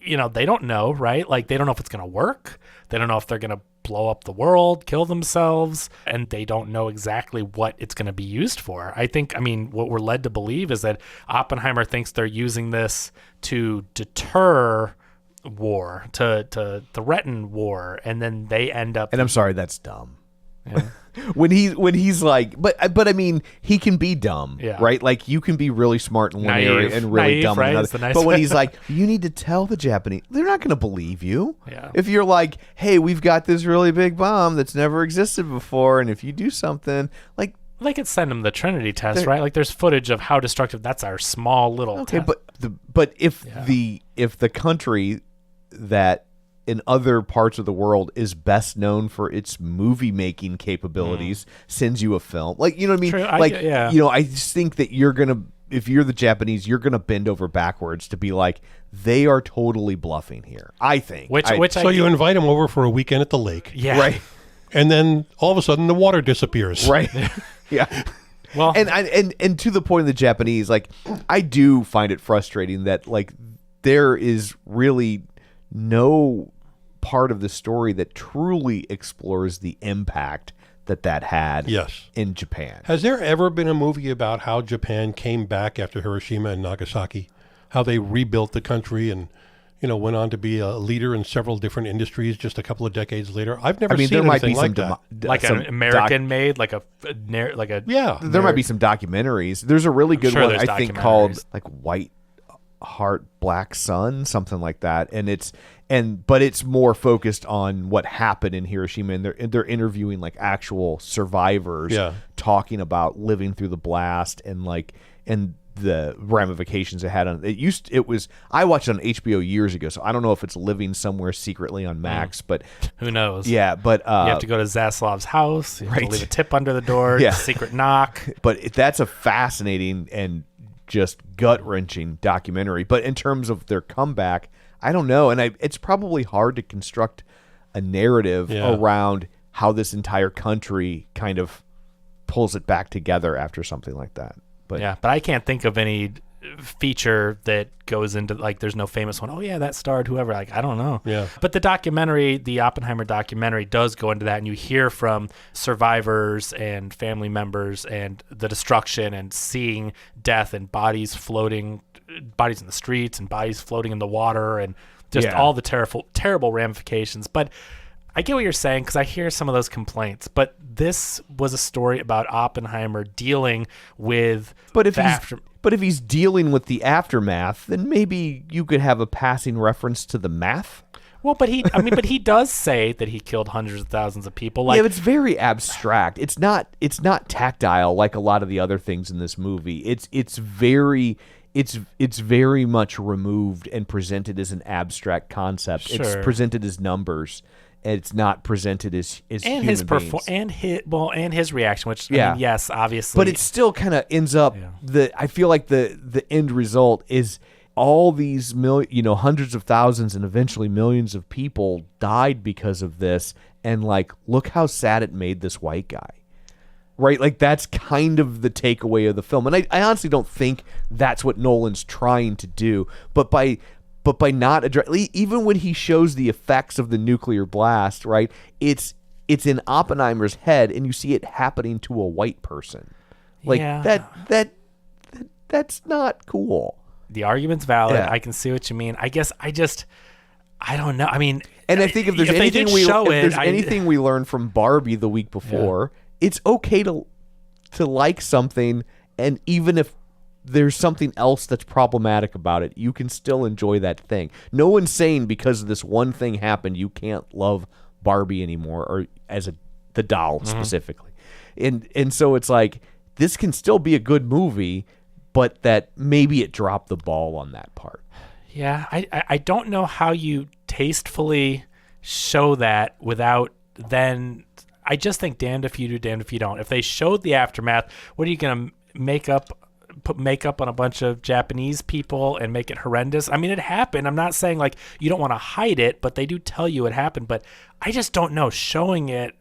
they don't know, right? Like, they don't know if it's going to work. They don't know if they're going to blow up the world, kill themselves, and they don't know exactly what it's going to be used for. What we're led to believe is that Oppenheimer thinks they're using this to deter war, to threaten war, and then they end up. And I'm sorry, that's dumb. Yeah. when he's like, but I mean, he can be dumb, Yeah. right? Like, you can be really smart in one area and really Naive, dumb in right? another. It's the nice But when way. he's like, you need to tell the Japanese, they're not going to believe you. Yeah. If you're like, hey, we've got this really big bomb that's never existed before, and if you do something like. They could send them the Trinity test, right? Like, there's footage of how destructive. That's our small little Okay, test. but if the country that in other parts of the world is best known for its movie making capabilities sends you a film, like, you know what I mean? True. I just think that if you're the Japanese, you're gonna bend over backwards to be like, they are totally bluffing here. I think. So you invite them over for a weekend at the lake, Yeah. right, and then all of a sudden the water disappears. right, yeah. Well, And to the point of the Japanese, like, I do find it frustrating that, like, there is really no part of the story that truly explores the impact that had in Japan. Has there ever been a movie about how Japan came back after Hiroshima and Nagasaki? How they rebuilt the country and, went on to be a leader in several different industries just a couple of decades later? I've never seen there might anything be like some that. like an American made, like a Yeah. There might be some documentaries. There's a really good sure one, there's I think, called documentaries. like White Heart Black Sun, something like that, but it's more focused on what happened in Hiroshima, and they're interviewing like actual survivors, talking about living through the blast and the ramifications it had on it. I watched it on HBO years ago, so I don't know if it's living somewhere secretly on Max, but who knows? yeah, but You have to go to Zaslav's house. You have to leave a tip under the door. Yeah. Secret knock. but that's a fascinating and just gut-wrenching documentary. But in terms of their comeback, I don't know, and it's probably hard to construct a narrative around how this entire country kind of pulls it back together after something like that. But Yeah, but I can't think of any feature that goes into like there's no famous one. Oh yeah, that starred whoever. Like I don't know. Yeah. But the documentary, the Oppenheimer documentary, does go into that, and you hear from survivors and family members and the destruction and seeing death and bodies in the streets and bodies floating in the water and just all the terrible ramifications. But I get what you're saying because I hear some of those complaints, but this was a story about Oppenheimer dealing with But if he's dealing with the aftermath, then maybe you could have a passing reference to the math. Well, but he does say that he killed hundreds of thousands of people. Like, yeah, but it's very abstract. It's not tactile like a lot of the other things in this movie. It's very much removed and presented as an abstract concept. Sure. It's presented as numbers. And it's not presented as and human his beings. and his reaction, which Yeah. I mean, yes, obviously, But it still kind of ends up I feel like the end result is all these hundreds of thousands and eventually millions of people died because of this, and like look how sad it made this white guy. Right? Like that's kind of the takeaway of the film. And I honestly don't think that's what Nolan's trying to do, but by not even when he shows the effects of the nuclear blast, right? It's in Oppenheimer's head, and you see it happening to a white person. Like that's not cool. the argument's valid. Yeah. I can see what you mean. I guess I don't know. I mean, And I think if there's anything we learned from Barbie the week before, it's okay to like something, and even if there's something else that's problematic about it, you can still enjoy that thing. No one's saying because this one thing happened you can't love Barbie anymore, or the doll specifically. And so it's like this can still be a good movie, but that maybe it dropped the ball on that part. Yeah, I don't know how you tastefully show that without then. I just think damned if you do, damned if you don't. If they showed the aftermath, what are you going to put makeup on a bunch of Japanese people and make it horrendous? I mean, it happened. I'm not saying like you don't want to hide it, but they do tell you it happened. But I just don't know. Showing it,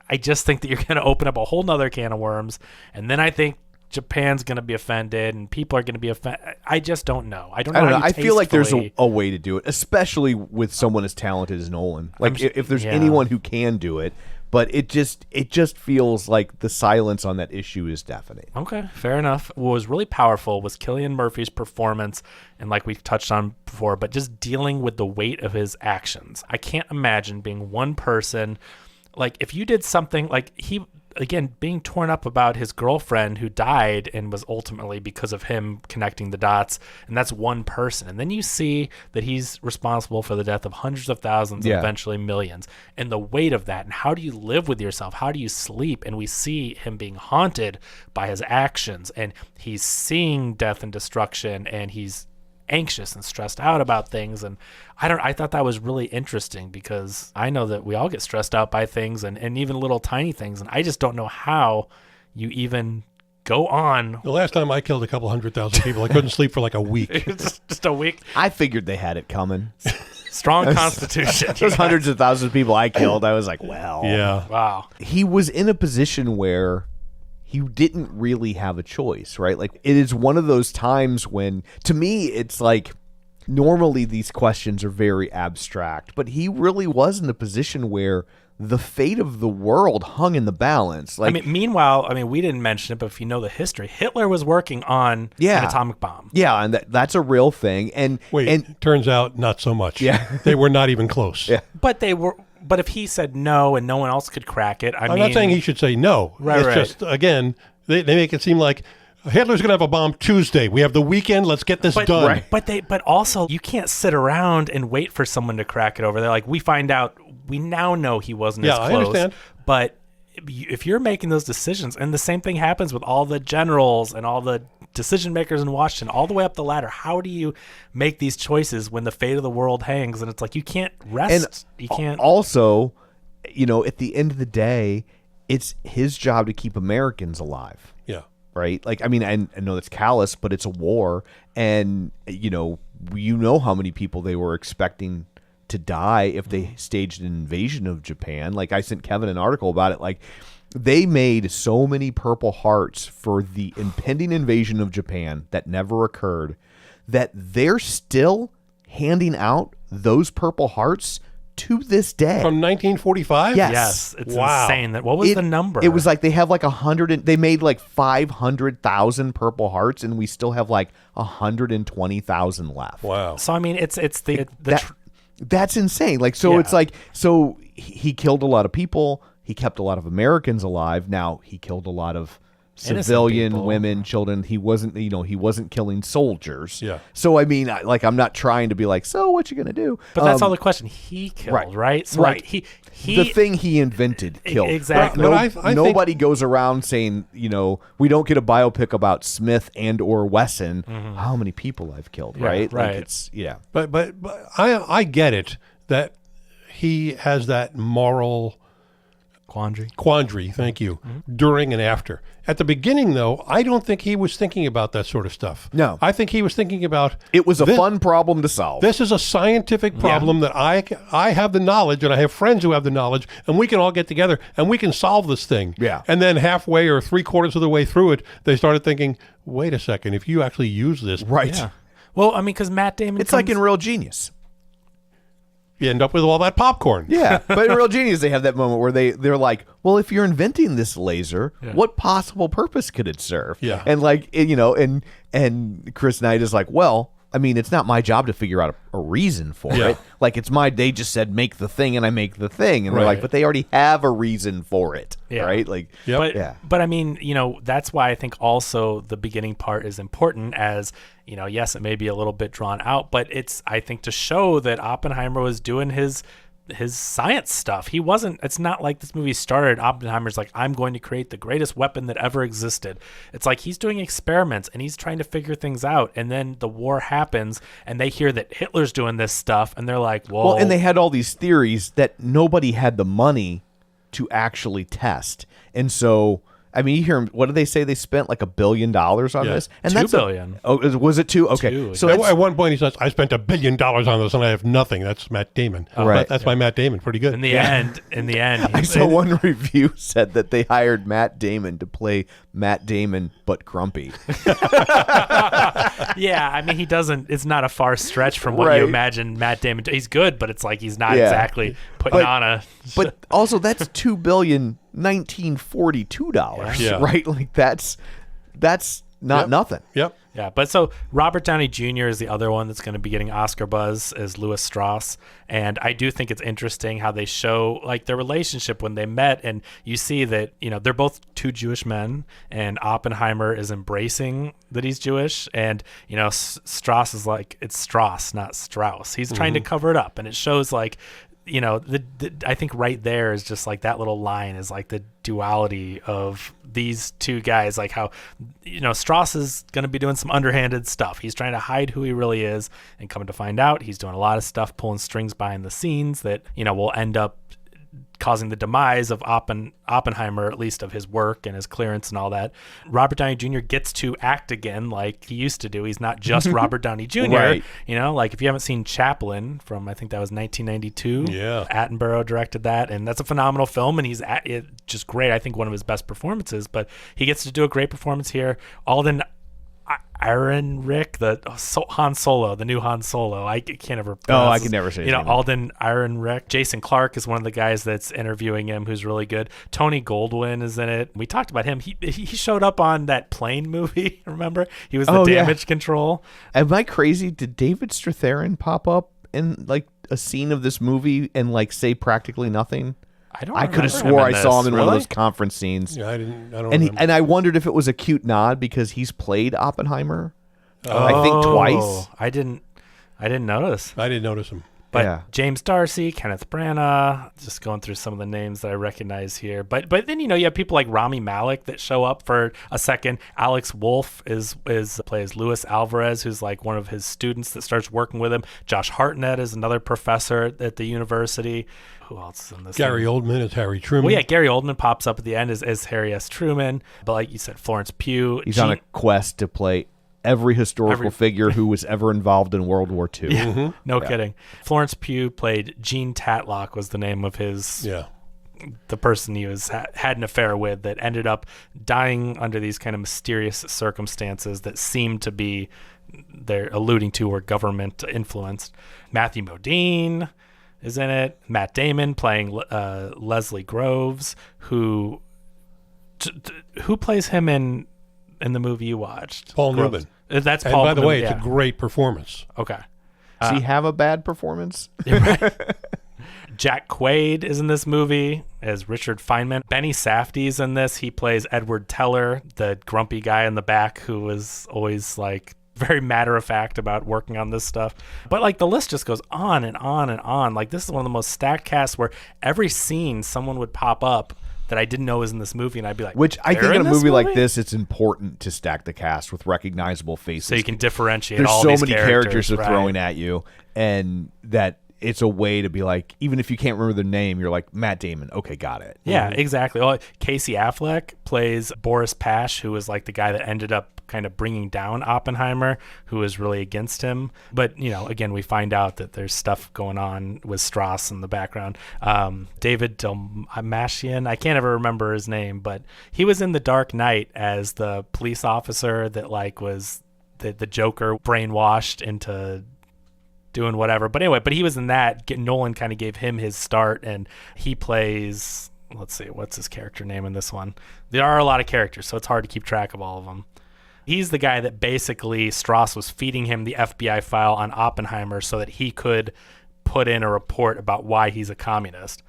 I just think that you're going to open up a whole nother can of worms. And then I think Japan's going to be offended and people are going to be offended. I just don't know. I don't know. I feel like there's a way to do it, especially with someone as talented as Nolan. Like if there's anyone who can do it, but it just feels like the silence on that issue is deafening. Okay, fair enough. What was really powerful was Cillian Murphy's performance, and like we've touched on before, but just dealing with the weight of his actions. I can't imagine being one person. Like if you did something like again, being torn up about his girlfriend who died and was ultimately because of him connecting the dots, and that's one person. And then you see that he's responsible for the death of hundreds of thousands and eventually millions. And the weight of that, and how do you live with yourself? How do you sleep? And we see him being haunted by his actions, and he's seeing death and destruction, and he's anxious and stressed out about things. And I thought that was really interesting because I know that we all get stressed out by things and even little tiny things, and I just don't know how you even go on. The last time I killed a couple 100,000 people, I couldn't sleep for like a week. just a week. I figured they had it coming. Strong constitution. Those hundreds of thousands of people I killed, I was like, well. Yeah. Wow. He was in a position where he didn't really have a choice, right? Like it is one of those times when, to me, it's like normally these questions are very abstract, but he really was in a position where the fate of the world hung in the balance. Like, meanwhile, we didn't mention it, but if you know the history, Hitler was working on an atomic bomb. Yeah, and that's a real thing. And turns out not so much. Yeah. They were not even close. Yeah. But they were. But if he said no and no one else could crack it, I'm not saying he should say no. Right, it's just, again, they make it seem like Hitler's going to have a bomb Tuesday. We have the weekend. Let's get this done. Right. But also, you can't sit around and wait for someone to crack it over. They're like, we now know he wasn't as close. I understand. But if you're making those decisions, and the same thing happens with all the generals and all the decision makers in Washington, all the way up the ladder, how do you make these choices when the fate of the world hangs? And it's like, you can't rest. And you can't. Also, at the end of the day, it's his job to keep Americans alive. Yeah. Right? Like, I know that's callous, but it's a war. And, how many people they were expecting to die if they staged an invasion of Japan. Like, I sent Kevin an article about it. Like, They made so many Purple Hearts for the impending invasion of Japan that never occurred that they're still handing out those Purple Hearts to this day. From 1945? Yes. Yes, it's Wow. insane. What was the number? It was like they have like 100. They made like 500,000 Purple Hearts, and we still have like 120,000 left. Wow. So I mean, it's the That's insane. Like, so Yeah. it's like, so he killed a lot of people. He kept a lot of Americans alive. Now he killed a lot of Innocent civilian people. women, children. He wasn't, he wasn't killing soldiers. Yeah. So I mean, I'm not trying to be like, so what you gonna do? But that's all the question. He killed, right? So Right. like, he the thing he invented killed. Exactly. No- But I think- nobody goes around saying, we don't get a biopic about Smith and or Wesson. How many people I've killed, right? Like right. it's But I get it that he has that moral quandary, thank you, during and after. At the beginning, though, I don't think he was thinking about that sort of stuff. No. I think he was thinking about... It was a fun problem to solve. This is a scientific problem that I have the knowledge, and I have friends who have the knowledge, and we can all get together, and we can solve this thing. Yeah. And then halfway or three-quarters of the way through it, they started thinking, wait a second, if you actually use this... Right. Yeah. Well, I mean, because Matt Damon. It's like in Real Genius. You end up with all that popcorn. Yeah, but in Real Genius, they have that moment where they're like, well, if you're inventing this laser, what possible purpose could it serve? Yeah. And like, and Chris Knight is like, well, I mean, it's not my job to figure out a reason for it. Like, they just said, make the thing, and I make the thing. And they're like, but they already have a reason for it, right? Like, But I mean, that's why I think also the beginning part is important as, yes, it may be a little bit drawn out, but it's, I think, to show that Oppenheimer was doing his science stuff. It's not like this movie started, Oppenheimer's like, I'm going to create the greatest weapon that ever existed. It's like he's doing experiments and he's trying to figure things out. And then the war happens and they hear that Hitler's doing this stuff and they're like, whoa. well, and they had all these theories that nobody had the money to actually test. And so, I mean, you hear them, what did they say? They spent like $1 billion on this? And $2 billion. Was it two? Okay. Two. So At one point, he says, I spent $1 billion on this and I have nothing. That's Matt Damon. Right. That's my Matt Damon. Pretty good. In the end, I saw one review said that they hired Matt Damon to play Matt Damon, but grumpy. yeah, I mean, it's not a far stretch from what Right. you imagine Matt Damon. He's good, but it's like he's not exactly putting on a. But also, that's $2,019,042, Yeah. right? Like that's not nothing. Yep. Yeah, but so Robert Downey Jr. is the other one that's going to be getting Oscar buzz as Louis Strauss, and I do think it's interesting how they show like their relationship when they met, and you see that they're both two Jewish men, and Oppenheimer is embracing that he's Jewish, and Strauss is like, it's Strauss, not Strauss. He's trying to cover it up, and it shows like. I think right there is just like that little line is like the duality of these two guys, like how, Strauss is going to be doing some underhanded stuff. He's trying to hide who he really is, and coming to find out he's doing a lot of stuff, pulling strings behind the scenes that, will end up causing the demise of Oppenheimer, at least of his work and his clearance and all that. Robert Downey Jr. gets to act again like he used to do. He's not just Robert Downey Jr. Right. Like if you haven't seen Chaplin from, I think that was 1992. Yeah. Attenborough directed that, and that's a phenomenal film, and he's just great. I think one of his best performances, but he gets to do a great performance here. Alden Ehrenreich, Han Solo, the new Han Solo. I can't ever. I can never say his name. Alden Ehrenreich. Jason Clarke is one of the guys that's interviewing him, who's really good. Tony Goldwyn is in it. We talked about him. He showed up on that plane movie. Remember? He was the damage control. Am I crazy? Did David Strathairn pop up in like a scene of this movie and like say practically nothing? I could have swore I saw him in one of those conference scenes. Yeah, I don't And remember. and I wondered if it was a cute nod because he's played Oppenheimer. I think twice. I didn't notice. I didn't notice him. But James Darcy, Kenneth Branagh, just going through some of the names that I recognize here. But then you have people like Rami Malek that show up for a second. Alex Wolff plays Luis Alvarez, who's like one of his students that starts working with him. Josh Hartnett is another professor at the university. Who else is in this? Gary Oldman is Harry Truman. Well, yeah, Gary Oldman pops up at the end as Harry S. Truman. But like you said, Florence Pugh. He's on a quest to play every historical figure who was ever involved in World War II. Yeah, no kidding. Florence Pugh played Jean Tatlock, was the name of his the person he was had an affair with that ended up dying under these kind of mysterious circumstances that seem to be, they're alluding to, were government influenced. Matthew Modine is in it. Matt Damon playing Leslie Groves, who plays him in the movie you watched? Paul Groves. Newman. That's And Paul. by the way, Newman, it's a great performance. okay. Does he have a bad performance? Jack Quaid is in this movie as Richard Feynman. Benny Safdie's in this. He plays Edward Teller, the grumpy guy in the back who was always like very matter of fact about working on this stuff. But like the list just goes on and on and on. Like this is one of the most stacked casts where every scene someone would pop up that I didn't know was in this movie, and I'd be like, Which I "They're think in a this movie like this, it's important to stack the cast with recognizable faces. so you can differentiate There's all so these many characters they're right. throwing at you, and that it's a way to be like, even if you can't remember their name, you're like, Matt Damon. Okay, got it. Yeah, exactly. Well, Casey Affleck plays Boris Pash, who was like the guy that ended up kind of bringing down Oppenheimer, who was really against him. But, you know, again, we find out that there's stuff going on with Strauss in the background. David Dalmatian, I can't ever remember his name, but he was in The Dark Knight as the police officer that like was the Joker brainwashed into doing whatever. But anyway, he was in that. Nolan kind of gave him his start, and he plays, let's see, what's his character name in this one? There are a lot of characters, so it's hard to keep track of all of them. He's the guy that basically Strauss was feeding him the FBI file on Oppenheimer so that he could put in a report about why he's a communist.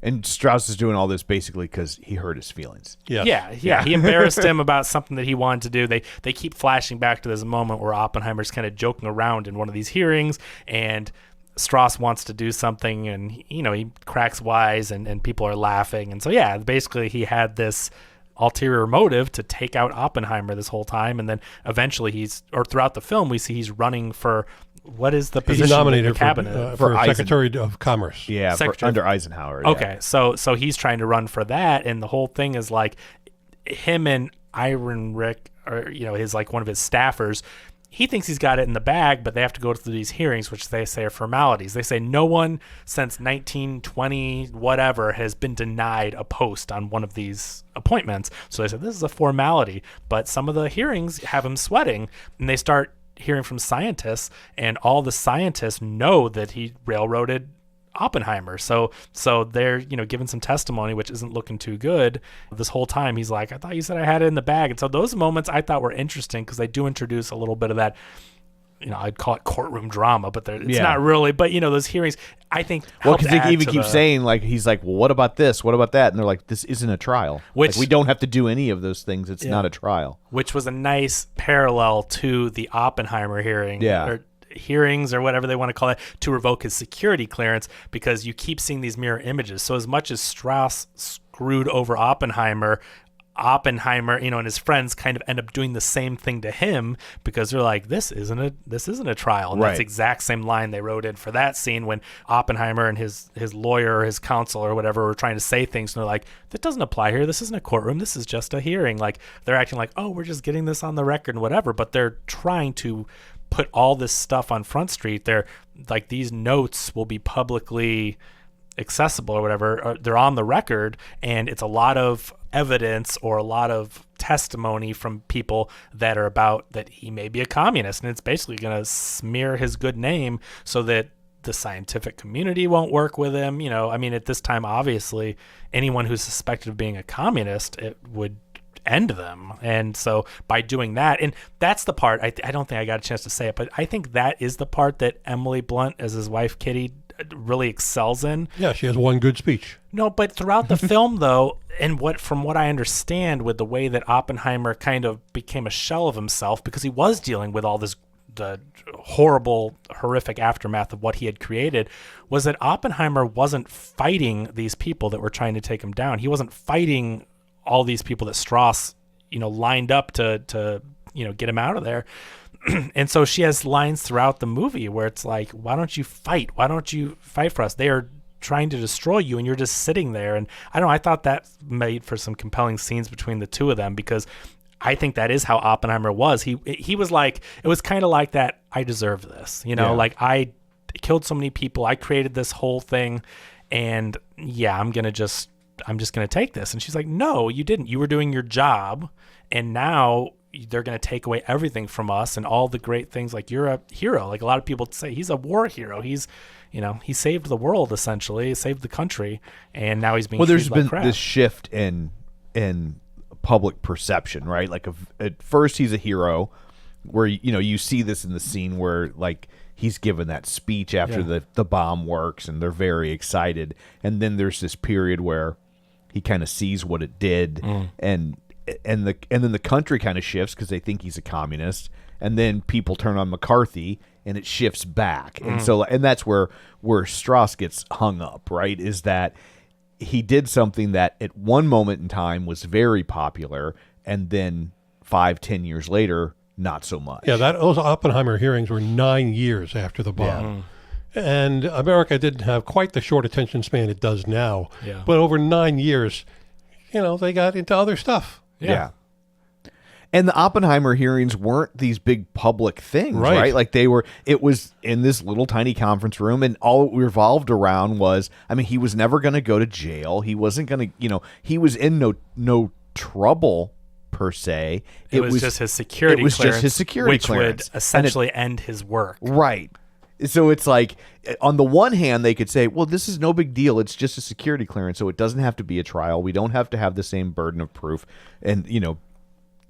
And Strauss is doing all this basically because he hurt his feelings. Yeah. He embarrassed him about something that he wanted to do. They keep flashing back to this moment where Oppenheimer's kind of joking around in one of these hearings, and Strauss wants to do something, and he cracks wise, and people are laughing. And so basically he had this ulterior motive to take out Oppenheimer this whole time, and then eventually throughout the film we see he's running for, what is the position He's nominated in the cabinet? for Secretary of Commerce. Yeah, under Eisenhower. Yeah. Okay, so he's trying to run for that, and the whole thing is like him and Rick, or his like one of his staffers. He thinks he's got it in the bag, but they have to go through these hearings, which they say are formalities. They say no one since 1920 whatever has been denied a post on one of these appointments. So they said this is a formality, but some of the hearings have him sweating, and they start hearing from scientists, and all the scientists know that he railroaded Oppenheimer. So they're giving some testimony, which isn't looking too good. This whole time he's like, I thought you said I had it in the bag. And so those moments I thought were interesting because they do introduce a little bit of that, I'd call it courtroom drama, but it's not really. But those hearings, I think, because they even keep saying, like, he's like, well, what about this? What about that? And they're like, this isn't a trial. Which we don't have to do any of those things. It's not a trial. Which was a nice parallel to the Oppenheimer hearing. Yeah. Or hearings, or whatever they want to call it, to revoke his security clearance, because you keep seeing these mirror images. So as much as Strauss screwed over Oppenheimer, and his friends kind of end up doing the same thing to him, because they're like, this isn't a trial. And that's the exact same line they wrote in for that scene when Oppenheimer and his lawyer or his counsel or whatever were trying to say things, and they're like, that doesn't apply here. This isn't a courtroom. This is just a hearing. Like, they're acting like, oh, we're just getting this on the record and whatever, but they're trying to put all this stuff on Front Street. They're like, these notes will be publicly accessible or whatever, or they're on the record, and it's a lot of evidence or a lot of testimony from people that are about that he may be a communist, and it's basically going to smear his good name so that the scientific community won't work with him. At this time, obviously anyone who's suspected of being a communist, it would end them. And so by doing that, and that's the part, I don't think I got a chance to say it, but I think that is the part that Emily Blunt as his wife Kitty really excels in. Yeah, she has one good speech. No, but throughout the film though, and from what I understand, with the way that Oppenheimer kind of became a shell of himself, because he was dealing with all this, the horrible, horrific aftermath of what he had created, was that Oppenheimer wasn't fighting these people that were trying to take him down. He wasn't fighting all these people that Strauss, lined up to get him out of there. And so she has lines throughout the movie where it's like, why don't you fight? Why don't you fight for us? They are trying to destroy you, and you're just sitting there. And I thought that made for some compelling scenes between the two of them, because I think that is how Oppenheimer was. He was like, it was kind of like that, I deserve this, like I killed so many people, I created this whole thing, and yeah, I'm just gonna take this. And she's like, no, you didn't. You were doing your job, and now they're gonna take away everything from us and all the great things. Like, you're a hero. Like, a lot of people say he's a war hero. He's, he saved the world, essentially. He saved the country, and now he's being treated like crap. There's been this shift in public perception, right? Like, at first he's a hero, where you see this in the scene where, like, he's given that speech after the bomb works, and they're very excited. And then there's this period where he kind of sees what it did, and then the country kind of shifts because they think he's a communist, and then people turn on McCarthy, and it shifts back. And that's where Strauss gets hung up, right? Is that he did something that at one moment in time was very popular, and then 5-10 years later, not so much. Yeah, those Oppenheimer hearings were 9 years after the bomb. And America didn't have quite the short attention span it does now. Yeah. But over 9 years, they got into other stuff. Yeah. And the Oppenheimer hearings weren't these big public things, right? Like, it was in this little tiny conference room, and all it revolved around was, he was never going to go to jail. He wasn't going to, he was in no trouble per se. It was just his security clearance. It was just his security clearance. Which would essentially end his work. Right. So it's like, on the one hand, they could say, well, this is no big deal. It's just a security clearance, so it doesn't have to be a trial. We don't have to have the same burden of proof. And,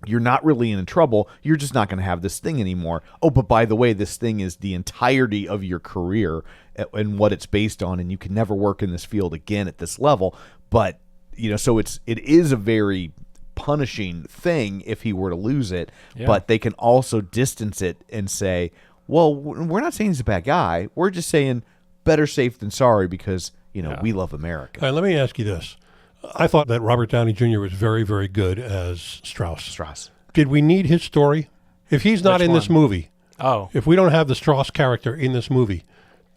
you're not really in trouble. You're just not going to have this thing anymore. Oh, but by the way, this thing is the entirety of your career and what it's based on, and you can never work in this field again at this level. But, so it is a very punishing thing if he were to lose it, but they can also distance it and say, well, we're not saying he's a bad guy. We're just saying better safe than sorry because, we love America. All right, let me ask you this. I thought that Robert Downey Jr. was very, very good as Strauss. Did we need his story? If he's not in this movie, if we don't have the Strauss character in this movie,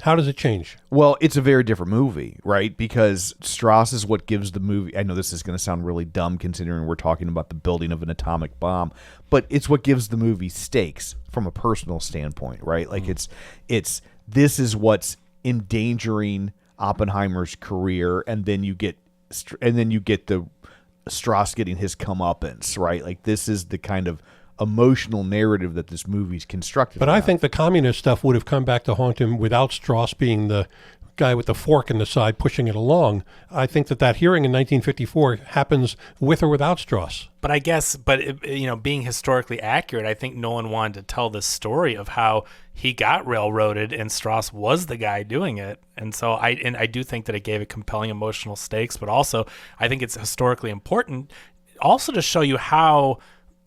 how does it change? Well, it's a very different movie, right? Because Strauss is what gives the movie... I know this is going to sound really dumb considering we're talking about the building of an atomic bomb, but it's what gives the movie stakes from a personal standpoint, right? Like, this is what's endangering Oppenheimer's career, and then you get the Strauss getting his comeuppance, right? Like, this is the kind of emotional narrative that this movie's constructed. But I think the communist stuff would have come back to haunt him without Strauss being the guy with the fork in the side pushing it along. I think that hearing in 1954 happens with or without Strauss. But I guess, being historically accurate, I think Nolan wanted to tell this story of how he got railroaded and Strauss was the guy doing it. And so I do think that it gave it compelling emotional stakes, but also I think it's historically important also to show you how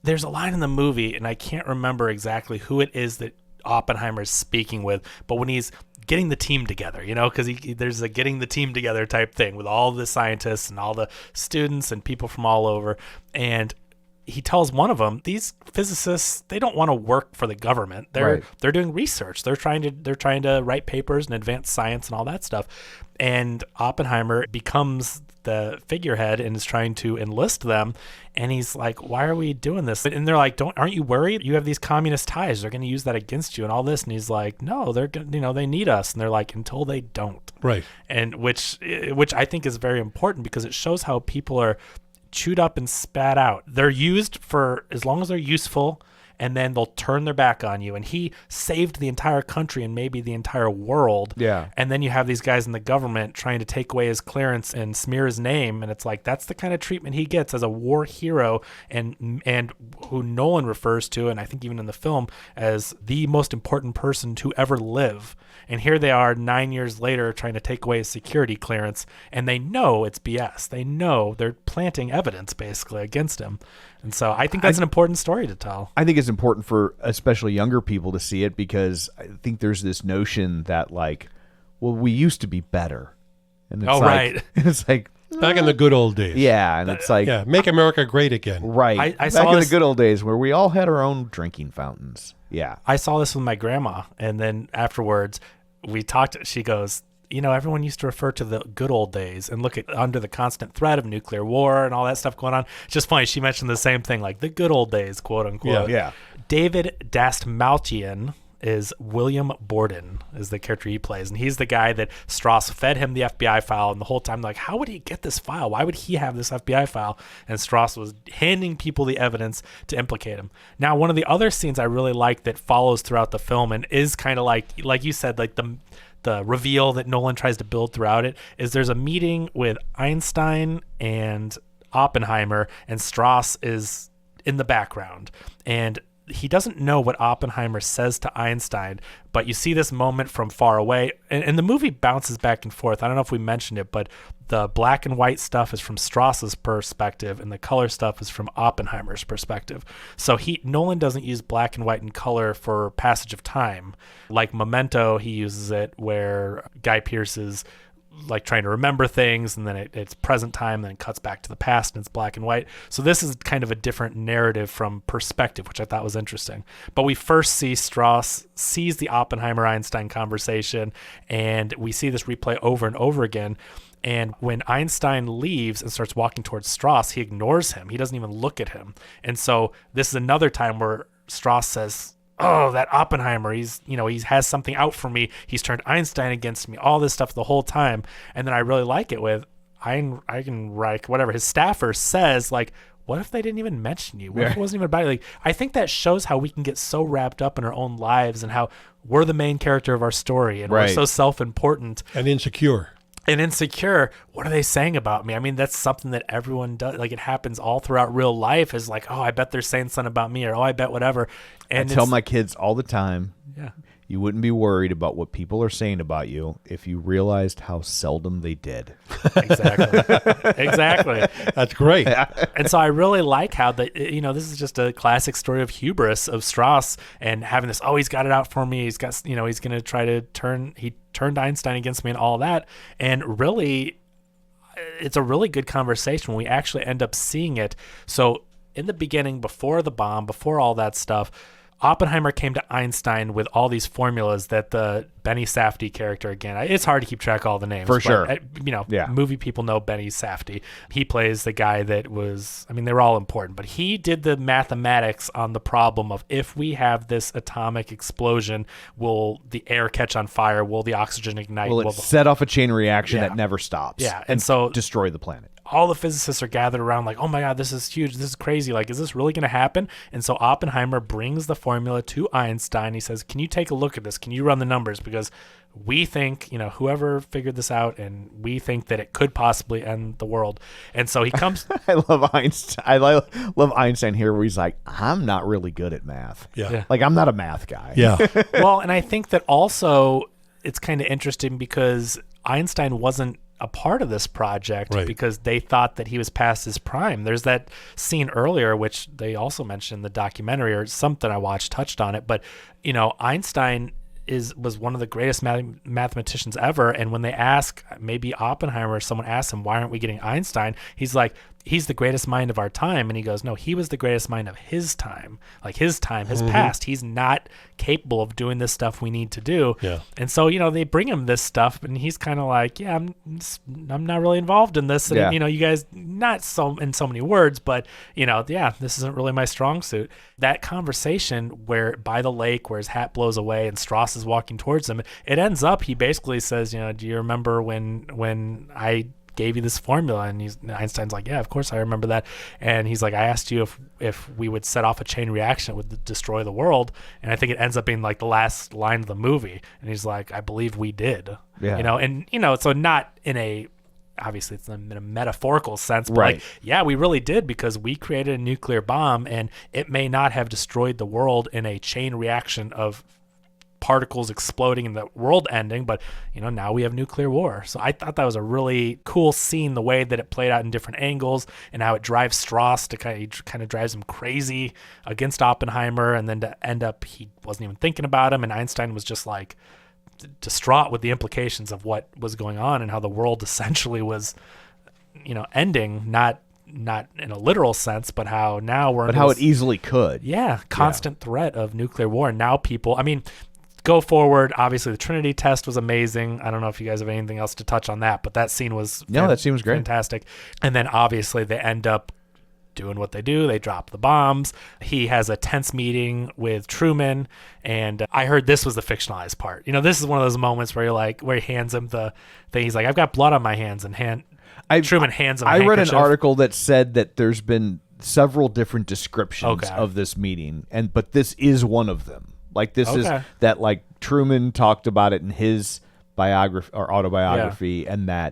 there's a line in the movie, and I can't remember exactly who it is that Oppenheimer is speaking with, but when he's getting the team together, because there's a getting the team together type thing with all the scientists and all the students and people from all over, and he tells one of them, these physicists, they don't want to work for the government. They're doing research. They're trying to write papers and advance science and all that stuff. And Oppenheimer becomes the figurehead and is trying to enlist them. And he's like, why are we doing this? And they're like, aren't you worried? You have these communist ties. They're going to use that against you and all this. And he's like, no, they're they need us. And they're like, until they don't. Right. And which I think is very important because it shows how people are chewed up and spat out. They're used for as long as they're useful, and then they'll turn their back on you. And he saved the entire country and maybe the entire world. Yeah. And then you have these guys in the government trying to take away his clearance and smear his name. And it's like, that's the kind of treatment he gets as a war hero, and who Nolan refers to, and I think even in the film, as the most important person to ever live. And here they are 9 years later trying to take away his security clearance, and they know it's BS. They know they're planting evidence basically against him. And so I think that's an important story to tell. I think it's important for especially younger people to see it because I think there's this notion that, like, well, we used to be better. And it's right. It's like, back in the good old days. Yeah, and it's like... Yeah, make America great again. Right. I back saw in this, the good old days where we all had our own drinking fountains. Yeah. I saw this with my grandma, and then afterwards we talked, she goes, everyone used to refer to the good old days and look at under the constant threat of nuclear war and all that stuff going on. It's just funny. She mentioned the same thing, like the good old days, quote unquote. Yeah. David Dastmalchian is William Borden, is the character he plays. And he's the guy that Strauss fed him the FBI file. And the whole time, like, how would he get this file? Why would he have this FBI file? And Strauss was handing people the evidence to implicate him. Now, one of the other scenes I really like that follows throughout the film and is kind of like you said, like the reveal that Nolan tries to build throughout it, is there's a meeting with Einstein and Oppenheimer, and Strauss is in the background. And he doesn't know what Oppenheimer says to Einstein, but you see this moment from far away, and the movie bounces back and forth. I don't know if we mentioned it, but the black and white stuff is from Strauss's perspective, and the color stuff is from Oppenheimer's perspective. So Nolan doesn't use black and white and color for passage of time. Like Memento, he uses it where Guy Pearce is like trying to remember things, and then it's present time, then it cuts back to the past and it's black and white. So this is kind of a different narrative from perspective, which I thought was interesting. But we first see Strauss sees the Oppenheimer-Einstein conversation, and we see this replay over and over again. And when Einstein leaves and starts walking towards Strauss, he ignores him. He doesn't even look at him. And so this is another time where Strauss says, oh, that Oppenheimer, he has something out for me. He's turned Einstein against me, all this stuff the whole time. And then I really like it with Eigenreich, whatever, his staffer says, like, what if they didn't even mention you? What if it wasn't even about you? Like, I think that shows how we can get so wrapped up in our own lives and how we're the main character of our story and we're so self-important. And insecure. And insecure, what are they saying about me? I mean, that's something that everyone does. Like, it happens all throughout real life, is like, oh, I bet they're saying something about me, or oh, I bet whatever. And I tell my kids all the time, yeah, you wouldn't be worried about what people are saying about you if you realized how seldom they did. Exactly. That's great. And so I really like how this is just a classic story of hubris of Strauss and having this, oh, he's got it out for me. He's got, he's going to try to turned Einstein against me and all that. And really, it's a really good conversation when we actually end up seeing it. So in the beginning, before the bomb, before all that stuff, Oppenheimer came to Einstein with all these formulas that the Benny Safdie character, again, it's hard to keep track of all the names. For sure. Movie people know Benny Safdie. He plays the guy that was, they were all important, but he did the mathematics on the problem of, if we have this atomic explosion, will the air catch on fire? Will the oxygen ignite? Will it set off a chain reaction that never stops? Yeah. And so destroy the planet. All the physicists are gathered around like, oh my God, this is huge. This is crazy. Like, is this really going to happen? And so Oppenheimer brings the formula to Einstein. He says, can you take a look at this? Can you run the numbers? Because we think, whoever figured this out, and we think that it could possibly end the world. And so he comes. I love Einstein. I love Einstein here, where he's like, I'm not really good at math. Yeah. Like, I'm not a math guy. Yeah. Well, and I think that also it's kind of interesting because Einstein wasn't a part of this project, right, because they thought that he was past his prime. There's that scene earlier, which they also mentioned in the documentary, or something I watched touched on it. But, Einstein was one of the greatest mathematicians ever. And when they ask, maybe Oppenheimer or someone asks him, why aren't we getting Einstein? He's like, he's the greatest mind of our time. And he goes, no, he was the greatest mind of his time. Like, his time has passed. He's not capable of doing this stuff we need to do. Yeah. And so, they bring him this stuff, and he's kind of like, yeah, I'm not really involved in this. And, you guys, not so in so many words, but, this isn't really my strong suit. That conversation where by the lake, where his hat blows away and Strauss is walking towards him, it ends up, he basically says, do you remember when I gave you this formula? And Einstein's like, yeah, of course I remember that. And he's like, I asked you if we would set off a chain reaction that would destroy the world. And I think it ends up being like the last line of the movie. And he's like, I believe we did. Yeah. So not in a, obviously it's in a metaphorical sense, but right, like, yeah, we really did, because we created a nuclear bomb, and it may not have destroyed the world in a chain reaction of particles exploding and the world ending, but now we have nuclear war. So I thought that was a really cool scene, the way that it played out in different angles, and how it drives Strauss to kind of drives him crazy against Oppenheimer, and then to end up he wasn't even thinking about him, and Einstein was just like distraught with the implications of what was going on and how the world essentially was ending, not in a literal sense, but how now we're how it easily could. Yeah, constant threat of nuclear war. And now people, go forward, obviously the Trinity test was amazing. I don't know if you guys have anything else to touch on that, but that scene was that scene was great, fantastic. And then obviously they end up doing what they do. They drop the bombs. He has a tense meeting with Truman, and I heard this was the fictionalized part. This is one of those moments where where he hands him the thing. He's like, I've got blood on my hands, and Truman hands him a I read an handkerchief. article that said that there's been several different descriptions Okay. of this meeting, but this is one of them. Like this is Okay. that like Truman talked about it in his biography or autobiography, and I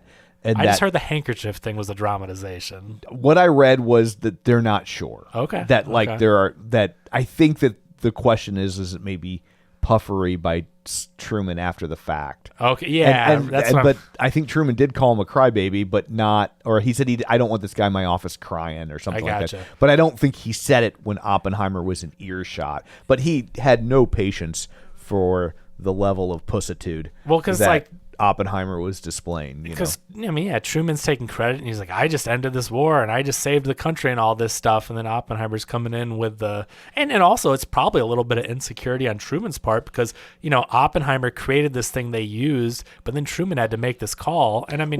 just heard the handkerchief thing was a dramatization. what I read was that they're not sure. Okay. That like Okay. there are that I think that the question is it maybe puffery by Truman after the fact. Okay, yeah, that's what I'm- but I think Truman did call him a crybaby, but not, or he said I don't want this guy in my office crying or something like gotcha. that. But I don't think he said it when Oppenheimer was in earshot. But he had no patience for the level of pussitude. Well, 'cause, that like- Oppenheimer was displaying. Because Truman's taking credit, and he's like, "I just ended this war, and I just saved the country, and all this stuff." And then Oppenheimer's coming in with and also it's probably a little bit of insecurity on Truman's part because Oppenheimer created this thing they used, but then Truman had to make this call. And I mean,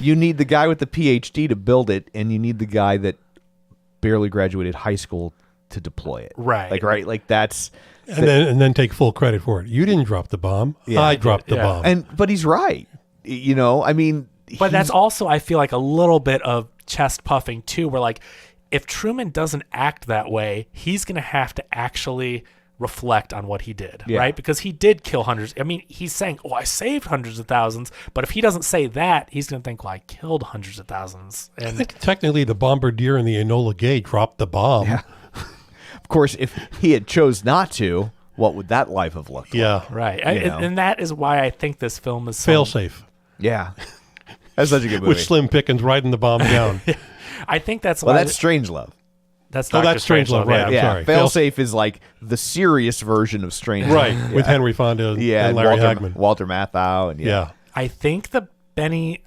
you need the guy with the PhD to build it, and you need the guy that barely graduated high school to deploy it. Right. Like that's. And then take full credit for it. You didn't drop the bomb. Yeah, I dropped the yeah. bomb. But he's right. I mean, But that's also, I feel like, a little bit of chest puffing too, where like if Truman doesn't act that way, he's going to have to actually reflect on what he did, Yeah. right? Because he did kill hundreds. I mean, he's saying, "Oh, I saved hundreds of thousands," but if he doesn't say that, he's going to think, "Well, I killed hundreds of thousands." I And think technically the bombardier and the Enola Gay dropped the bomb. Yeah. Of course, if he had chose not to, what would that life have looked like? Yeah. right, You know. and that is why I think this film is so, Fail safe. Yeah. That's such a good movie. With Slim Pickens writing the bomb down. I think that's well, why that's Strangelove. that's Oh, Dr. that's Strangelove, right. I'm Yeah. sorry. Failsafe is like the serious version of Strangelove. Right. With Henry Fonda Yeah. and Larry Walter, Hagman. Walter Matthau. And Yeah. I think the Benny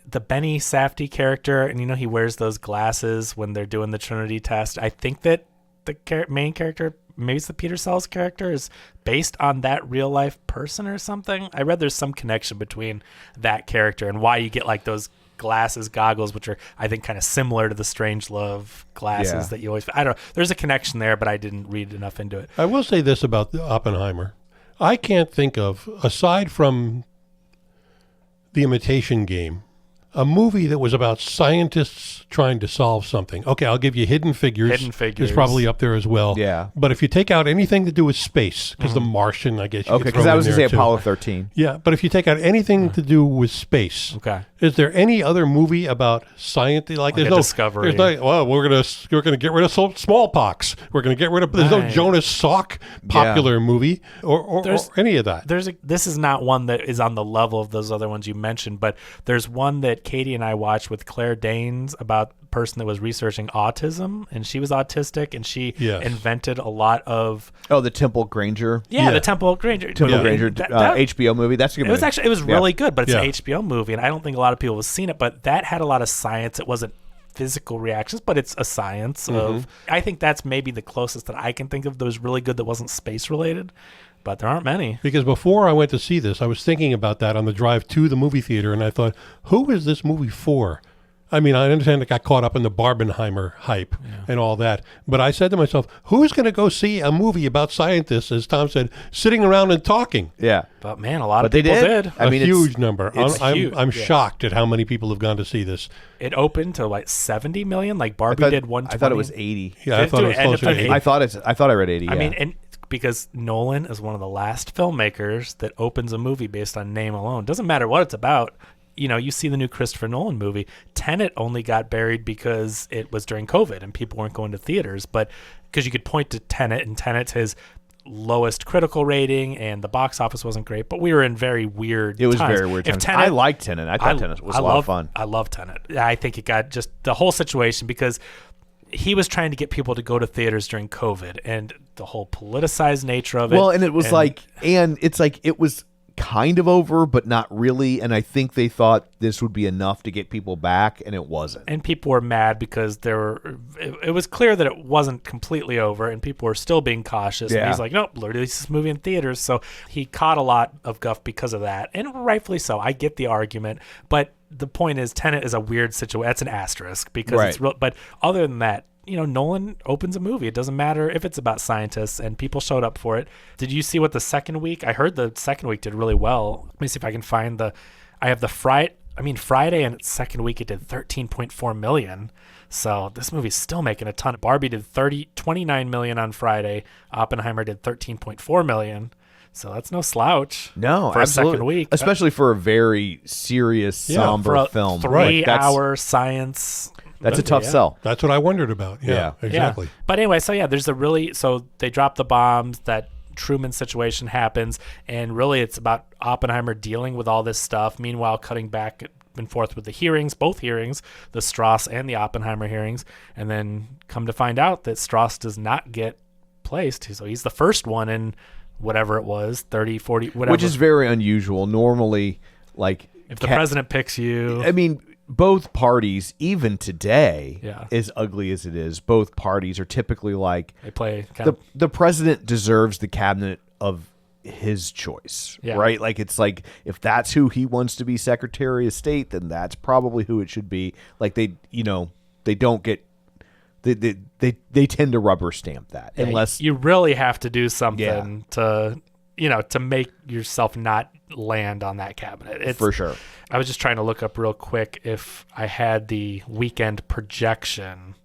Safdie character, and he wears those glasses when they're doing the Trinity test. I think that the main character, maybe it's the Peter Sellers character, is based on that real life person or something. I read there's some connection between that character and why you get like those goggles, which are I think kind of similar to the Strangelove glasses Yeah. that you always. I don't know. There's a connection there, but I didn't read enough into it. I will say this about Oppenheimer. I can't think of, aside from The Imitation Game, a movie that was about scientists trying to solve something. Okay, I'll give you Hidden Figures. Hidden Figures. Is probably up there as well. Yeah. But if you take out anything to do with space, because The Martian, I guess you Okay, could because throw I in was going to there say too. Apollo 13. Yeah, but if you take out anything to do with space, Okay. is there any other movie about science? Like there's a no Discovery. There's no. Well, we're gonna get rid of smallpox. We're gonna get rid of. There's no Right. Jonas Salk popular movie or any of that. This is not one that is on the level of those other ones you mentioned, but there's one that Katie and I watched with Claire Danes about a person that was researching autism, and she was autistic, and she Yes. invented a lot of Oh, the Temple Granger. Yeah. the Temple Granger. Temple Yeah. Granger That- HBO movie. That's a good it movie. was really good, but it's Yeah. an HBO movie, and I don't think a lot of people have seen it. But that had a lot of science. It wasn't physical reactions, but it's a science of. I think that's maybe the closest that I can think of that was really good that wasn't space related. But there aren't many. Because before I went to see this, I was thinking about that on the drive to the movie theater, and I thought, who is this movie for? I mean, I understand it got caught up in the Barbenheimer hype and all that, but I said to myself, who's going to go see a movie about scientists, as Tom said, sitting around and talking? Yeah. But man, a lot But of they people did. did. I mean, a huge number. it's I'm huge, yeah. shocked at how many people have gone to see this. It opened to like 70 million. Like Barbie did 120. I thought it was 80. Yeah, I thought it was End up closer doing to 80. 80. I thought I read 80. I yeah. mean, and because Nolan is one of the last filmmakers that opens a movie based on name alone. Doesn't matter what it's about. You see the new Christopher Nolan movie. Tenet only got buried because it was during COVID and people weren't going to theaters. But because you could point to Tenet, and Tenet's his lowest critical rating, and the box office wasn't great. But we were in very weird it was times. very weird. If times. Tenet, I liked Tenet. I thought Tenet was a lot of fun. I love Tenet. I think it got just the whole situation because he was trying to get people to go to theaters during COVID and the whole politicized nature of it. Well, and it was it was kind of over, but not really. And I think they thought this would be enough to get people back, and it wasn't. And people were mad because it was clear that it wasn't completely over, and people were still being cautious. Yeah. And he's like, nope, release this movie in theaters. So he caught a lot of guff because of that, and rightfully so. I get the argument, but the point is, Tenet is a weird situation. That's an asterisk because it's real. But other than that, Nolan opens a movie. It doesn't matter if it's about scientists, and people showed up for it. Did you see what the second week? I heard the second week did really well. Let me see if I can find I have the Friday and its second week it did 13.4 million. So this movie's still making a ton. Barbie did 29 million on Friday. Oppenheimer did 13.4 million. So that's no slouch. No, for absolutely. a second week, especially for a very serious, somber film. 3-hour science. That's a tough sell. That's what I wondered about. Yeah, exactly. Yeah. But anyway, so they drop the bombs. That Truman situation happens, and really it's about Oppenheimer dealing with all this stuff. Meanwhile, cutting back and forth with the hearings, both hearings, the Strauss and the Oppenheimer hearings, and then come to find out that Strauss does not get placed. So he's the first one in whatever it was, 30, 40, whatever. Which is very unusual. Normally, like... if the president picks you... I mean, both parties, even today, Yeah. as ugly as it is, both parties are typically like... they play the president deserves the cabinet of his choice, right? Like, it's like, if that's who he wants to be Secretary of State, then that's probably who it should be. Like, they don't get... They tend to rubber stamp that, unless... you really have to do something to make yourself not land on that cabinet. For sure. I was just trying to look up real quick if I had the weekend projection.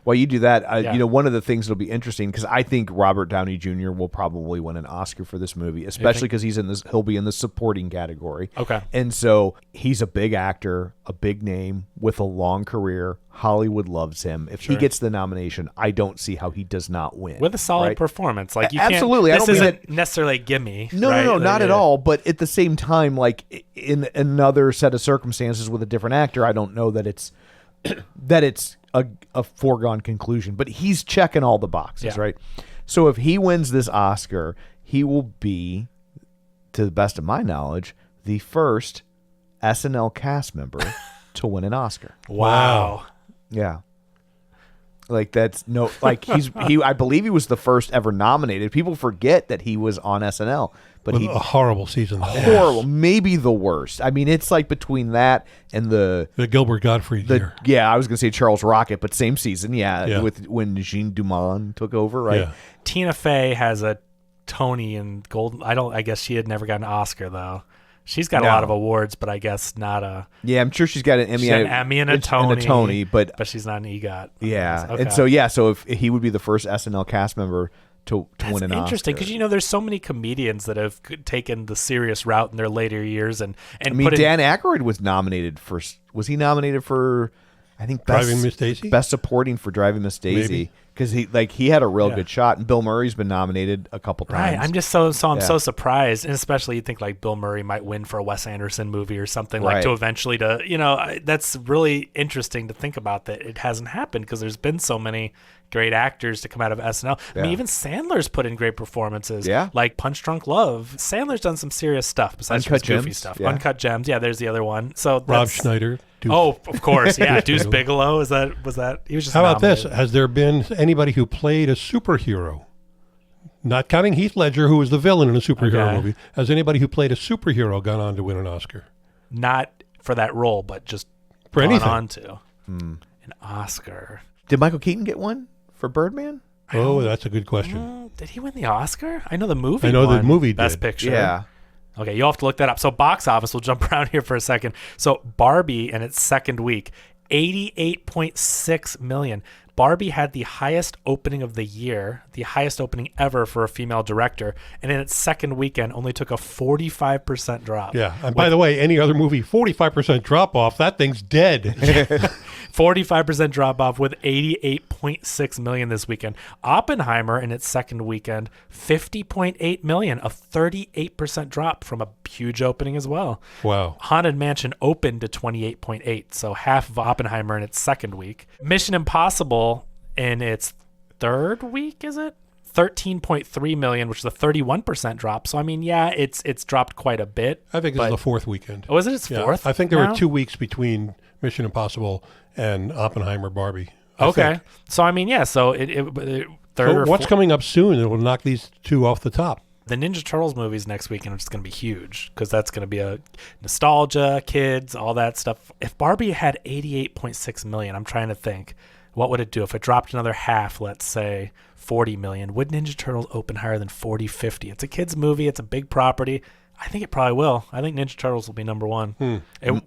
While you do that, one of the things that'll be interesting, because I think Robert Downey Jr. will probably win an Oscar for this movie, especially because he'll be in the supporting category. Okay. And so he's a big actor, a big name with a long career. Hollywood loves him. If he gets the nomination, I don't see how he does not win. With a solid performance. Like, you absolutely. Can't, this isn't necessarily a gimme. No, not at all. But at the same time, like, in another set of circumstances with a different actor, I don't know that it's a foregone conclusion, but he's checking all the boxes, right? So if he wins this Oscar, he will be, to the best of my knowledge, the first SNL cast member to win an Oscar. Wow. Yeah. Like, that's I believe he was the first ever nominated. People forget that he was on SNL, but a horrible season. Horrible. Yes. Maybe the worst. I mean, it's like between that and the Gilbert Gottfried year. Yeah, I was going to say Charles Rocket, but same season. With when Jean Dumont took over, right? Yeah. Tina Fey has a Tony and Golden. I guess she had never got an Oscar though. She's got a lot of awards, but I guess not a... Yeah, I'm sure she's got an Emmy, and a Tony. But she's not an EGOT. Yeah, okay. And so if he would be the first SNL cast member to win an Oscar. That's interesting, because there's so many comedians that have taken the serious route in their later years, and I mean, Dan Aykroyd was nominated for... Was he nominated for... I think Driving Miss Daisy? Best Supporting for Driving Miss Daisy, because he had a real good shot, and Bill Murray's been nominated a couple times. Right, I'm just so surprised, and especially you think like Bill Murray might win for a Wes Anderson movie or something, like to eventually that's really interesting to think about that it hasn't happened, because there's been so many great actors to come out of SNL. I mean, even Sandler's put in great performances, like Punch Drunk Love. Sandler's done some serious stuff besides Uncut goofy Gems. stuff. Uncut Gems, there's the other one. So Rob Schneider. Of course, Deuce Bigelow. Was that? He was just. How about nominated. this? Has there been anybody who played a superhero? Not counting Heath Ledger, who was the villain in a superhero movie. Has anybody who played a superhero gone on to win an Oscar? Not for that role, but just for anything. On to an Oscar. Did Michael Keaton get one for Birdman? Oh, that's a good question. Did he win the Oscar? I know the movie. The movie Best did. Picture. Yeah. Okay, you'll have to look that up. So box office, we'll jump around here for a second. So Barbie in its second week, 88.6 million. Barbie had the highest opening of the year, the highest opening ever for a female director, and in its second weekend only took a 45% drop. Yeah, and by the way, any other movie, 45% drop off, that thing's dead. 45% drop off with 88.6 million this weekend. Oppenheimer in its second weekend, 50.8 million, a 38% drop from a huge opening as well. Wow. Haunted Mansion opened to 28.8, so half of Oppenheimer in its second week. Mission Impossible in its third week, is it? 13.3 million, which is a 31% drop. So I mean, it's dropped quite a bit. I think it's the fourth weekend. Oh, is it its fourth? I think there were 2 weeks between Mission Impossible and Oppenheimer Barbie. So I mean, so it third. So what's coming up soon that will knock these two off the top? The Ninja Turtles movies next weekend are just going to be huge because that's going to be a nostalgia, kids, all that stuff. If Barbie had 88.6 million, I'm trying to think, what would it do if it dropped another half, let's say 40 million? Would Ninja Turtles open higher than 40, 50? It's a kids movie. It's a big property. I think it probably will. I think Ninja Turtles will be number one.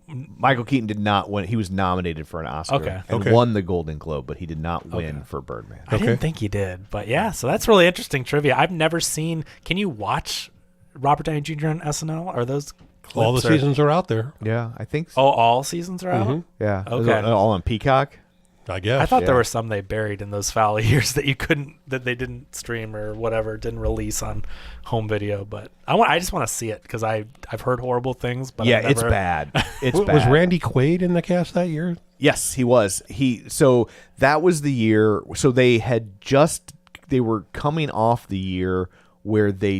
Michael Keaton did not win. He was nominated for an Oscar and won the Golden Globe, but he did not win for Birdman. I didn't think he did, but yeah, so that's really interesting trivia. I've never seen. Can you watch Robert Downey Jr. on SNL? Are those clips All the seasons are out there, Yeah, I think so. Oh, all seasons are out? Yeah. Okay. All on Peacock? I guess. I thought there were some they buried in those foul years that they didn't stream or whatever, didn't release on home video. But I just want to see it because I've heard horrible things. But Yeah, I've it's never, bad. It's bad. Was Randy Quaid in the cast that year? Yes, he was. So that was the year. So they were coming off the year where they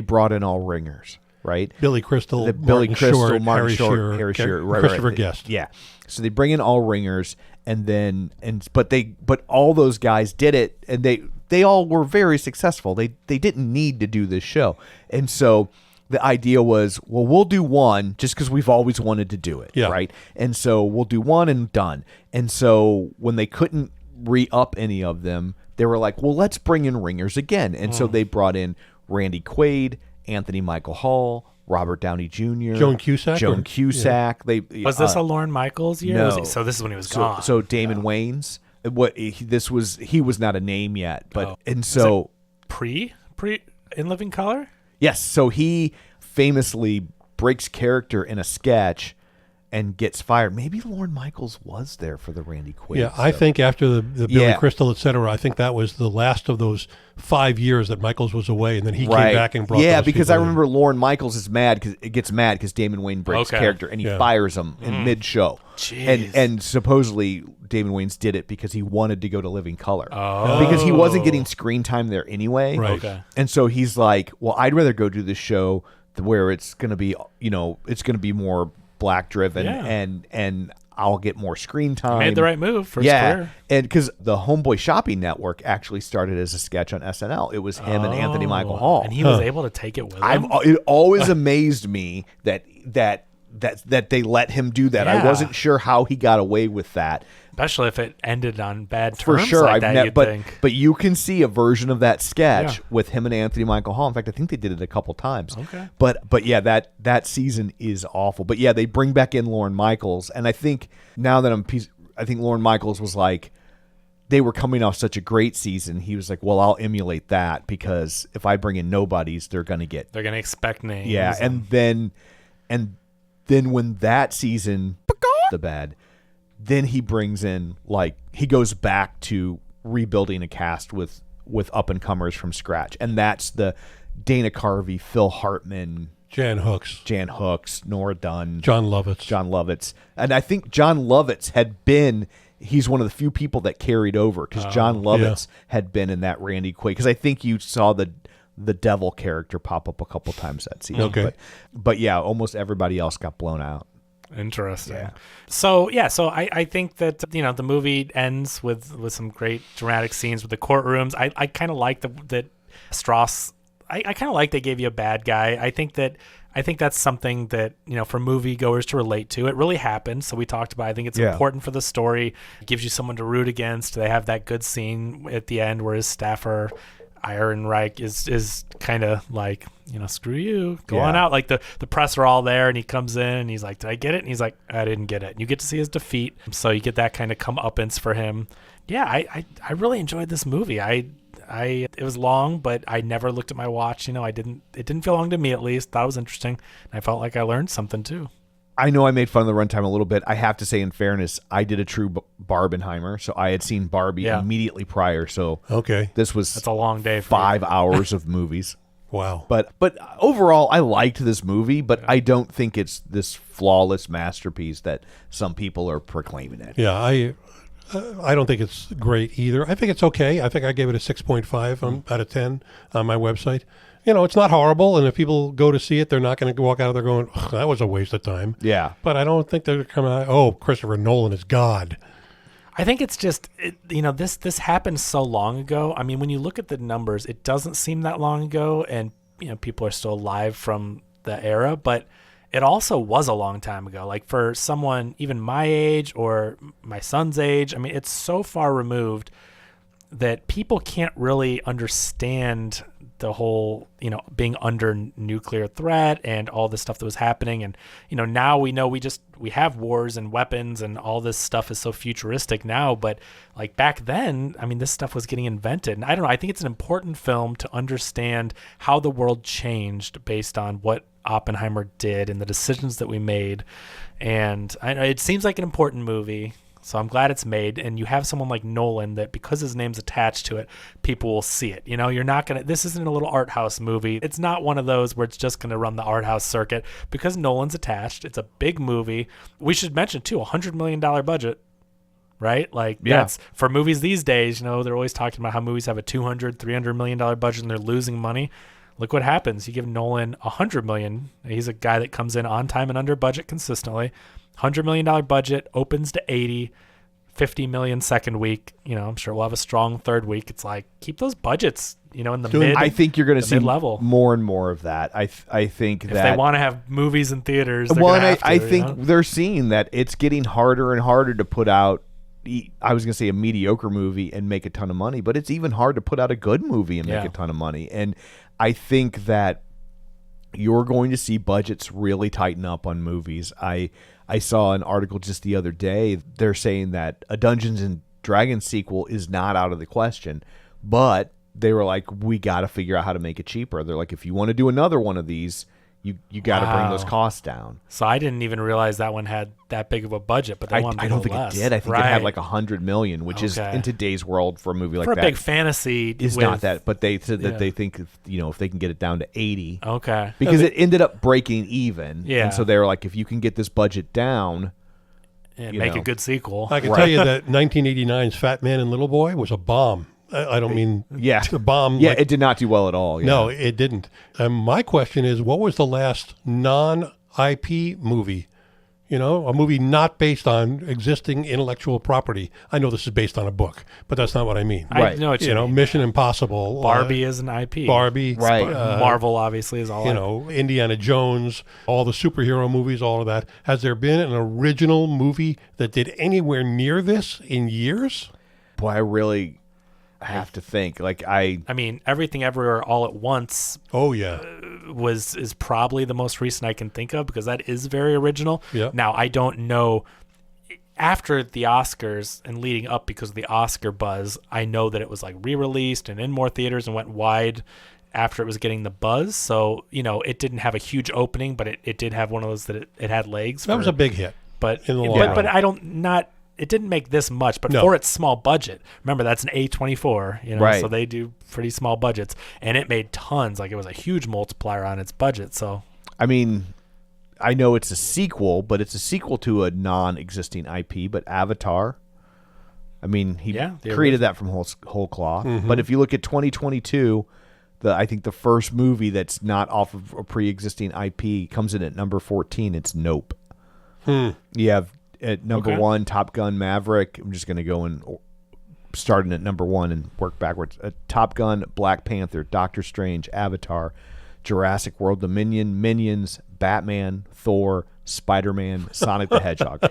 brought in all ringers, right? Billy Crystal, Billy Martin Crystal, Short, Martin Harry Short, Shearer, Harry Shearer, right, Christopher right. Guest. Yeah. So they bring in all ringers, but all those guys did it, and they all were very successful. They didn't need to do this show, and so the idea was, well, we'll do one just because we've always wanted to do it, right? And so we'll do one and done. And so when they couldn't re-up any of them, they were like, well, let's bring in ringers again. And so they brought in Randy Quaid, Anthony Michael Hall, Robert Downey Jr., Joan Cusack. Was this a Lorne Michaels year? No. So this is when he was gone. So Damon Wayans. He was not a name yet, but and so pre in Living Color. yes, so he famously breaks character in a sketch and gets fired. Maybe Lorne Michaels was there for the Randy Quaid. Yeah, I think after the Billy Crystal, et cetera, I think that was the last of those 5 years that Michaels was away, and then he came back and brought. Yeah, those because I people in. remember Lorne Michaels is mad because Damon Wayne breaks character and he fires him in mid-show. Jeez. And supposedly Damon Wayans did it because he wanted to go to Living Color because he wasn't getting screen time there anyway. Right. Okay. And so he's like, well, I'd rather go do this show where it's going to be, it's going to be more black driven and I'll get more screen time. Made the right move for his career. And because the Homeboy Shopping Network actually started as a sketch on SNL. It was him and Anthony Michael Hall. And he was able to take it with him. It always amazed me that they let him do that. I Yeah. wasn't sure how he got away with that. Especially if it ended on bad For terms sure, like that, you'd think. but you can see a version of that sketch with him and Anthony Michael Hall. In fact, I think they did it a couple times. Okay. But yeah, that season is awful. But yeah, they bring back in Lorne Michaels, and I think now that I think Lorne Michaels was like, they were coming off such a great season. He was like, well, I'll emulate that because if I bring in nobodies, they're gonna expect names. yeah, and then when that season the bad. Then he brings in he goes back to rebuilding a cast with up and comers from scratch, and that's the Dana Carvey, Phil Hartman, Jan Hooks, Nora Dunn, John Lovitz, and I think John Lovitz he's one of the few people that carried over because John Lovitz had been in that Randy Quaid because I think you saw the devil character pop up a couple times that season. Okay, but yeah, almost everybody else got blown out. Interesting. Yeah. So I think that the movie ends with some great dramatic scenes with the courtrooms. I kind of like that Strauss. I kind of like they gave you a bad guy. I think that's something that for moviegoers to relate to. It really happened. So we talked about. I think it's important for the story. It gives you someone to root against. They have that good scene at the end where his staffer Ehrenreich is kind of like, screw you, go on out. Like the press are all there and he comes in and he's like, did I get it? And he's like, I didn't get it. And you get to see his defeat. So you get that kind of comeuppance for him. Yeah, I really enjoyed this movie. It was long, but I never looked at my watch. It didn't feel long to me at least. That was interesting. And I felt like I learned something too. I know I made fun of the runtime a little bit. I have to say, in fairness, I did a true Barbenheimer, so I had seen Barbie immediately prior. So that's a long day. For 5 hours of movies. Wow. But overall, I liked this movie, but I don't think it's this flawless masterpiece that some people are proclaiming it. Yeah, I don't think it's great either. I think it's okay. I think I gave it a 6.5 out of 10 on my website. It's not horrible, and if people go to see it, they're not going to walk out of there going, that was a waste of time. Yeah. But I don't think they're coming out, Christopher Nolan is God. I think it's just, this happened so long ago. I mean, when you look at the numbers, it doesn't seem that long ago, and people are still alive from the era, but it also was a long time ago. Like for someone even my age or my son's age, I mean, it's so far removed that people can't really understand the whole, being under nuclear threat and all this stuff that was happening. And, now we know we have wars and weapons and all this stuff is so futuristic now. But like back then, I mean, this stuff was getting invented. And I don't know, I think it's an important film to understand how the world changed based on what Oppenheimer did and the decisions that we made. And I know it seems like an important movie. So I'm glad it's made, and you have someone like Nolan that because his name's attached to it, people will see it. You're not going to, this isn't a little art house movie. It's not one of those where it's just going to run the art house circuit because Nolan's attached. It's a big movie. We should mention too, $100 million budget, right? Like that's for movies these days, they're always talking about how movies have a $200, $300 million budget and they're losing money. Look what happens. You give Nolan $100 million. He's a guy that comes in on time and under budget consistently. $100 million budget, opens to 80, 50 million second week. I'm sure we'll have a strong third week. It's like, keep those budgets, in the mid. I think you're going to see mid-level. more and more of that. I think if that they want to have movies in theaters, I think they're seeing that it's getting harder and harder to put out. I was going to say a mediocre movie and make a ton of money, but it's even hard to put out a good movie and make a ton of money. And I think that you're going to see budgets really tighten up on movies. I saw an article just the other day. They're saying that a Dungeons and Dragons sequel is not out of the question, but they were like, we got to figure out how to make it cheaper. They're like, if you want to do another one of these, you got to bring those costs down. So I didn't even realize that one had that big of a budget, but they wanted to I don't go think less. it did. I think it had like $100 million, which is in today's world for a movie like for that. For a big fantasy, is not that. But they said that they think if they can get it down to 80, because it ended up breaking even. Yeah, and so they were like, if you can get this budget down. And make a good sequel. I can tell you that 1989's Fat Man and Little Boy was a bomb. I don't mean a bomb. Yeah, it did not do well at all. Yeah. No, it didn't. My question is, what was the last non-IP movie? A movie not based on existing intellectual property. I know this is based on a book, but that's not what I mean. I know what you mean. Mission Impossible. Barbie is an IP. Barbie. Right. Marvel obviously is all Indiana Jones, all the superhero movies, all of that. Has there been an original movie that did anywhere near this in years? Boy, I really have to think. I mean, Everything Everywhere All at Once. Oh yeah. is probably the most recent I can think of because that is very original. Yeah. Now, I don't know, after the Oscars and leading up because of the Oscar buzz, I know that it was like re-released and in more theaters and went wide after it was getting the buzz. So, it didn't have a huge opening, but it did have one of those that it had legs. That was a big hit. But in the long run. But I it didn't make this much, but for its small budget, remember that's an A24, right. So they do pretty small budgets, and it made tons. Like it was a huge multiplier on its budget. So, I mean, I know it's a sequel, but it's a sequel to a non-existing IP. But Avatar, I mean, he created that from whole cloth. Mm-hmm. But if you look at 2022, I think the first movie that's not off of a pre-existing IP comes in at number 14. It's Nope. You have at number 1, Top Gun Maverick. I'm just going to go and starting at number 1 and work backwards. Top Gun, Black Panther, Doctor Strange, Avatar, Jurassic World Dominion, Minions, Batman, Thor, Spider-Man, Sonic the Hedgehog.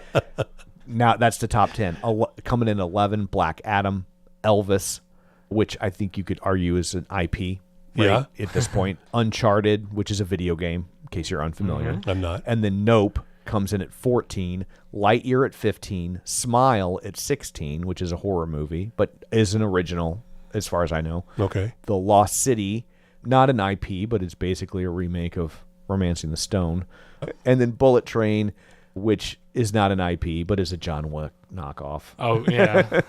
Now that's the top 10. Coming in 11, Black Adam, Elvis, which I think you could argue is an IP at this point. Uncharted, which is a video game, in case you're unfamiliar. Mm-hmm. I'm not. And then Nope comes in at 14, Lightyear at 15, Smile at 16, which is a horror movie, but is an original as far as I know. Okay. The Lost City, not an IP, but it's basically a remake of Romancing the Stone. And then Bullet Train, which is not an IP, but is a John Wick knockoff. Oh, yeah.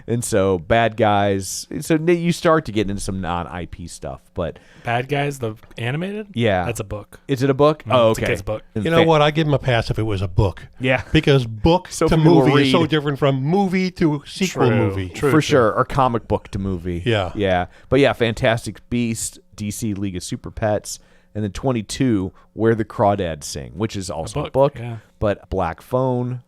And so Bad Guys. So you start to get into some non-IP stuff, but Bad Guys, the animated? Yeah. That's a book. Is it a book? Oh, It's a okay. kid's book. You know what? I'd give him a pass if it was a book. Yeah. Because book So to people movie is so read. different from movie to sequel True. movie. True. For sure. Or comic book to movie. Yeah. Yeah. But yeah, Fantastic Beast, DC League of Super Pets, and then 22, Where the Crawdads Sing, which is also a book. yeah. But Black Phone.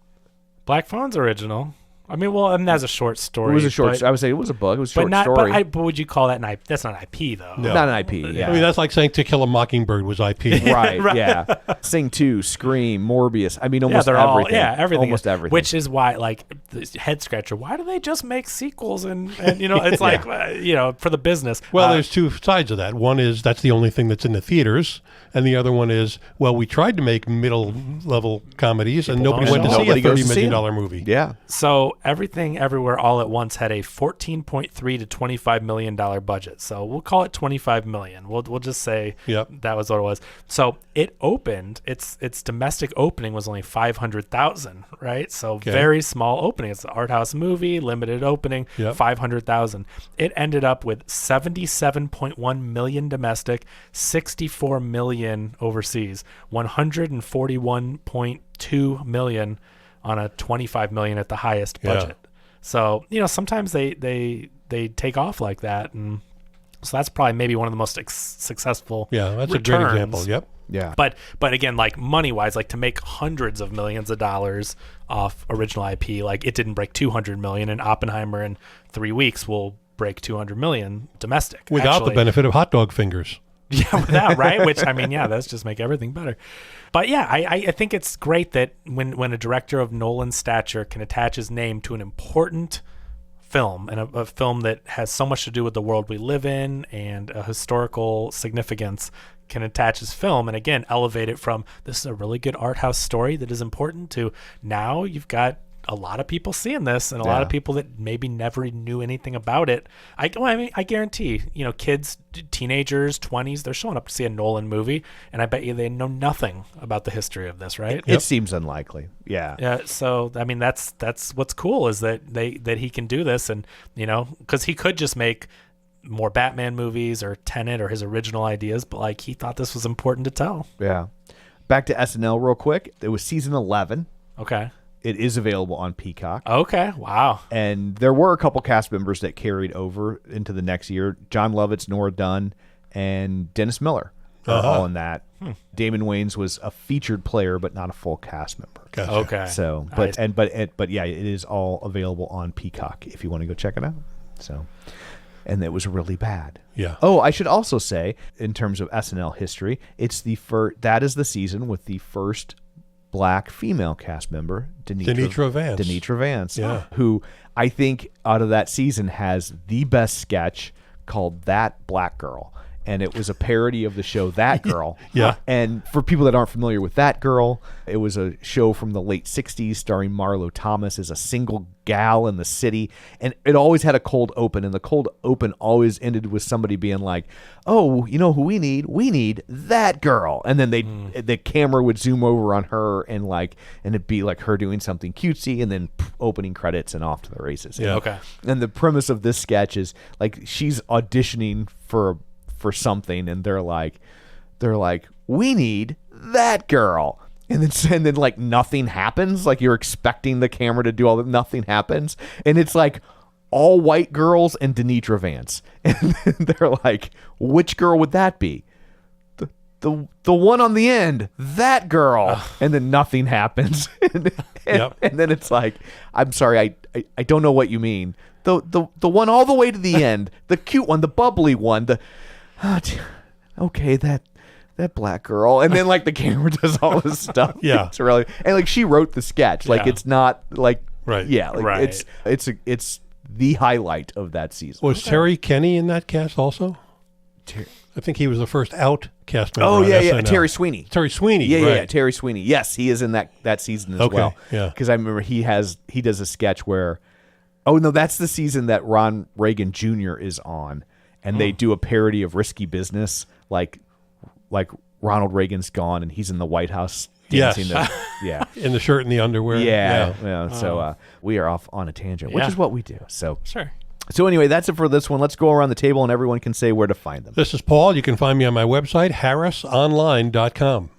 Black Phone's original. I mean, well, and that's a short story. It was a short. but, I would say it was a book. It was a short but not. story. But would you call that an IP? That's not IP though. No. Not an IP. Yeah. I mean, that's like saying To Kill a Mockingbird was IP. Right. Yeah. Sing 2, Scream, Morbius. I mean, almost they're everything. all everything. Almost everything. Which is why, like, the head scratcher. Why do they just make sequels? And it's like for the business. Well, there's two sides of that. One is that's the only thing that's in the theaters, and the other one is, well, we tried to make middle-level comedies, and nobody went to see a $30 million movie. Yeah. So Everything Everywhere All at Once had a $14.3 to $25 million budget. So we'll call it $25 million. We'll just say that was what it was. So it opened. Its domestic opening was only $500,000, right? So very small opening. It's an art house movie, limited opening, $500,000. It ended up with $77.1 million domestic, $64 million overseas, $141.2 million on a $25 million at the highest budget. So sometimes they take off like that, and so that's probably maybe one of the most successful. Yeah, that's returns. a great example. Yep. Yeah. But again, like money wise, like to make hundreds of millions of dollars off original IP, like it didn't break 200 million, and Oppenheimer in 3 weeks will break 200 million domestic without the benefit of hot dog fingers. Yeah, without, right? Which, I mean, that's just make everything better. But yeah, I think it's great that when a director of Nolan's stature can attach his name to an important film, and a film that has so much to do with the world we live in and a historical significance, can attach his film and again elevate it from this is a really good art house story that is important to now you've got a lot of people seeing this and a lot of people that maybe never knew anything about it. I guarantee, kids, teenagers, 20s, they're showing up to see a Nolan movie, and I bet you they know nothing about the history of this, right? It seems unlikely. Yeah. Yeah. So I mean, that's what's cool is that he can do this, and because he could just make more Batman movies or Tenet or his original ideas, but like he thought this was important to tell. Yeah. Back to SNL real quick. It was season 11. Okay. It is available on Peacock. Okay, wow. And there were a couple cast members that carried over into the next year. John Lovitz, Nora Dunn, and Dennis Miller are all in that. Damon Wayans was a featured player, but not a full cast member. Gotcha. Okay. So, but yeah, it is all available on Peacock if you want to go check it out. So, and it was really bad. Yeah. Oh, I should also say, in terms of SNL history, it's that is the season with the first Black female cast member, Denitra Vance, who I think out of that season has the best sketch called That Black Girl. And it was a parody of the show That Girl. And for people that aren't familiar with That Girl, it was a show from the late 60s starring Marlo Thomas as a single gal in the city. And it always had a cold open. And the cold open always ended with somebody being like, oh, you know who we need? We need that girl. And then the camera would zoom over on her and it'd be like her doing something cutesy and then opening credits and off to the races. Yeah. Okay. And the premise of this sketch is like she's auditioning for something, and they're like, we need that girl, and then like nothing happens. Like you're expecting the camera to do all that, nothing happens, and it's like all white girls and Denitra Vance, and they're like, which girl would that be? The one on the end, that girl, and then nothing happens, and then it's like, I'm sorry, I don't know what you mean. The one all the way to the end, the cute one, the bubbly one, okay, that black girl, and then like the camera does all this stuff. It's really, and like she wrote the sketch, like it's not like it's the highlight of that season. Was Terry Kenny in that cast also? I think he was the first out cast member. Oh yeah, SNL. Terry Sweeney. Yeah, Terry Sweeney. Yes, he is in that season as well. Yeah, because I remember he does a sketch where, oh no, that's the season that Ron Reagan Jr. is on. And they do a parody of Risky Business, like Ronald Reagan's gone and he's in the White House dancing. In the shirt and the underwear. So we are off on a tangent, which is what we do. So sure. So anyway, that's it for this one. Let's go around the table and everyone can say where to find them. This is Paul. You can find me on my website, harrisonline.com.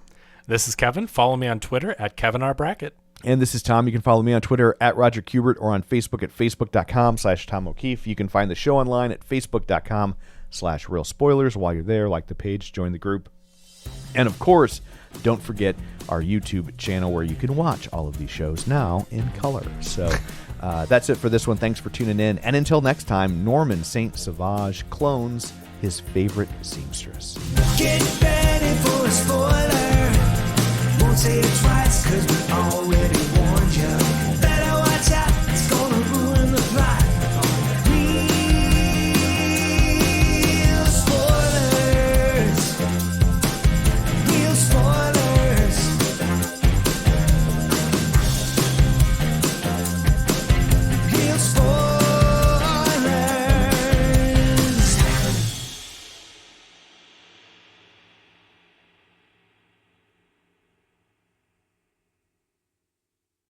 This is Kevin. Follow me on Twitter at KevinRBrackett. And this is Tom. You can follow me on Twitter at Roger Kubert or on Facebook at facebook.com/Tom O'Keefe. You can find the show online at facebook.com/Real Spoilers. While you're there, like the page, join the group. And of course, don't forget our YouTube channel where you can watch all of these shows now in color. So That's it for this one. Thanks for tuning in. And until next time, Norman St. Sauvage clones his favorite seamstress. Get ready for a spoiler. Won't say it twice, cause we already warned you.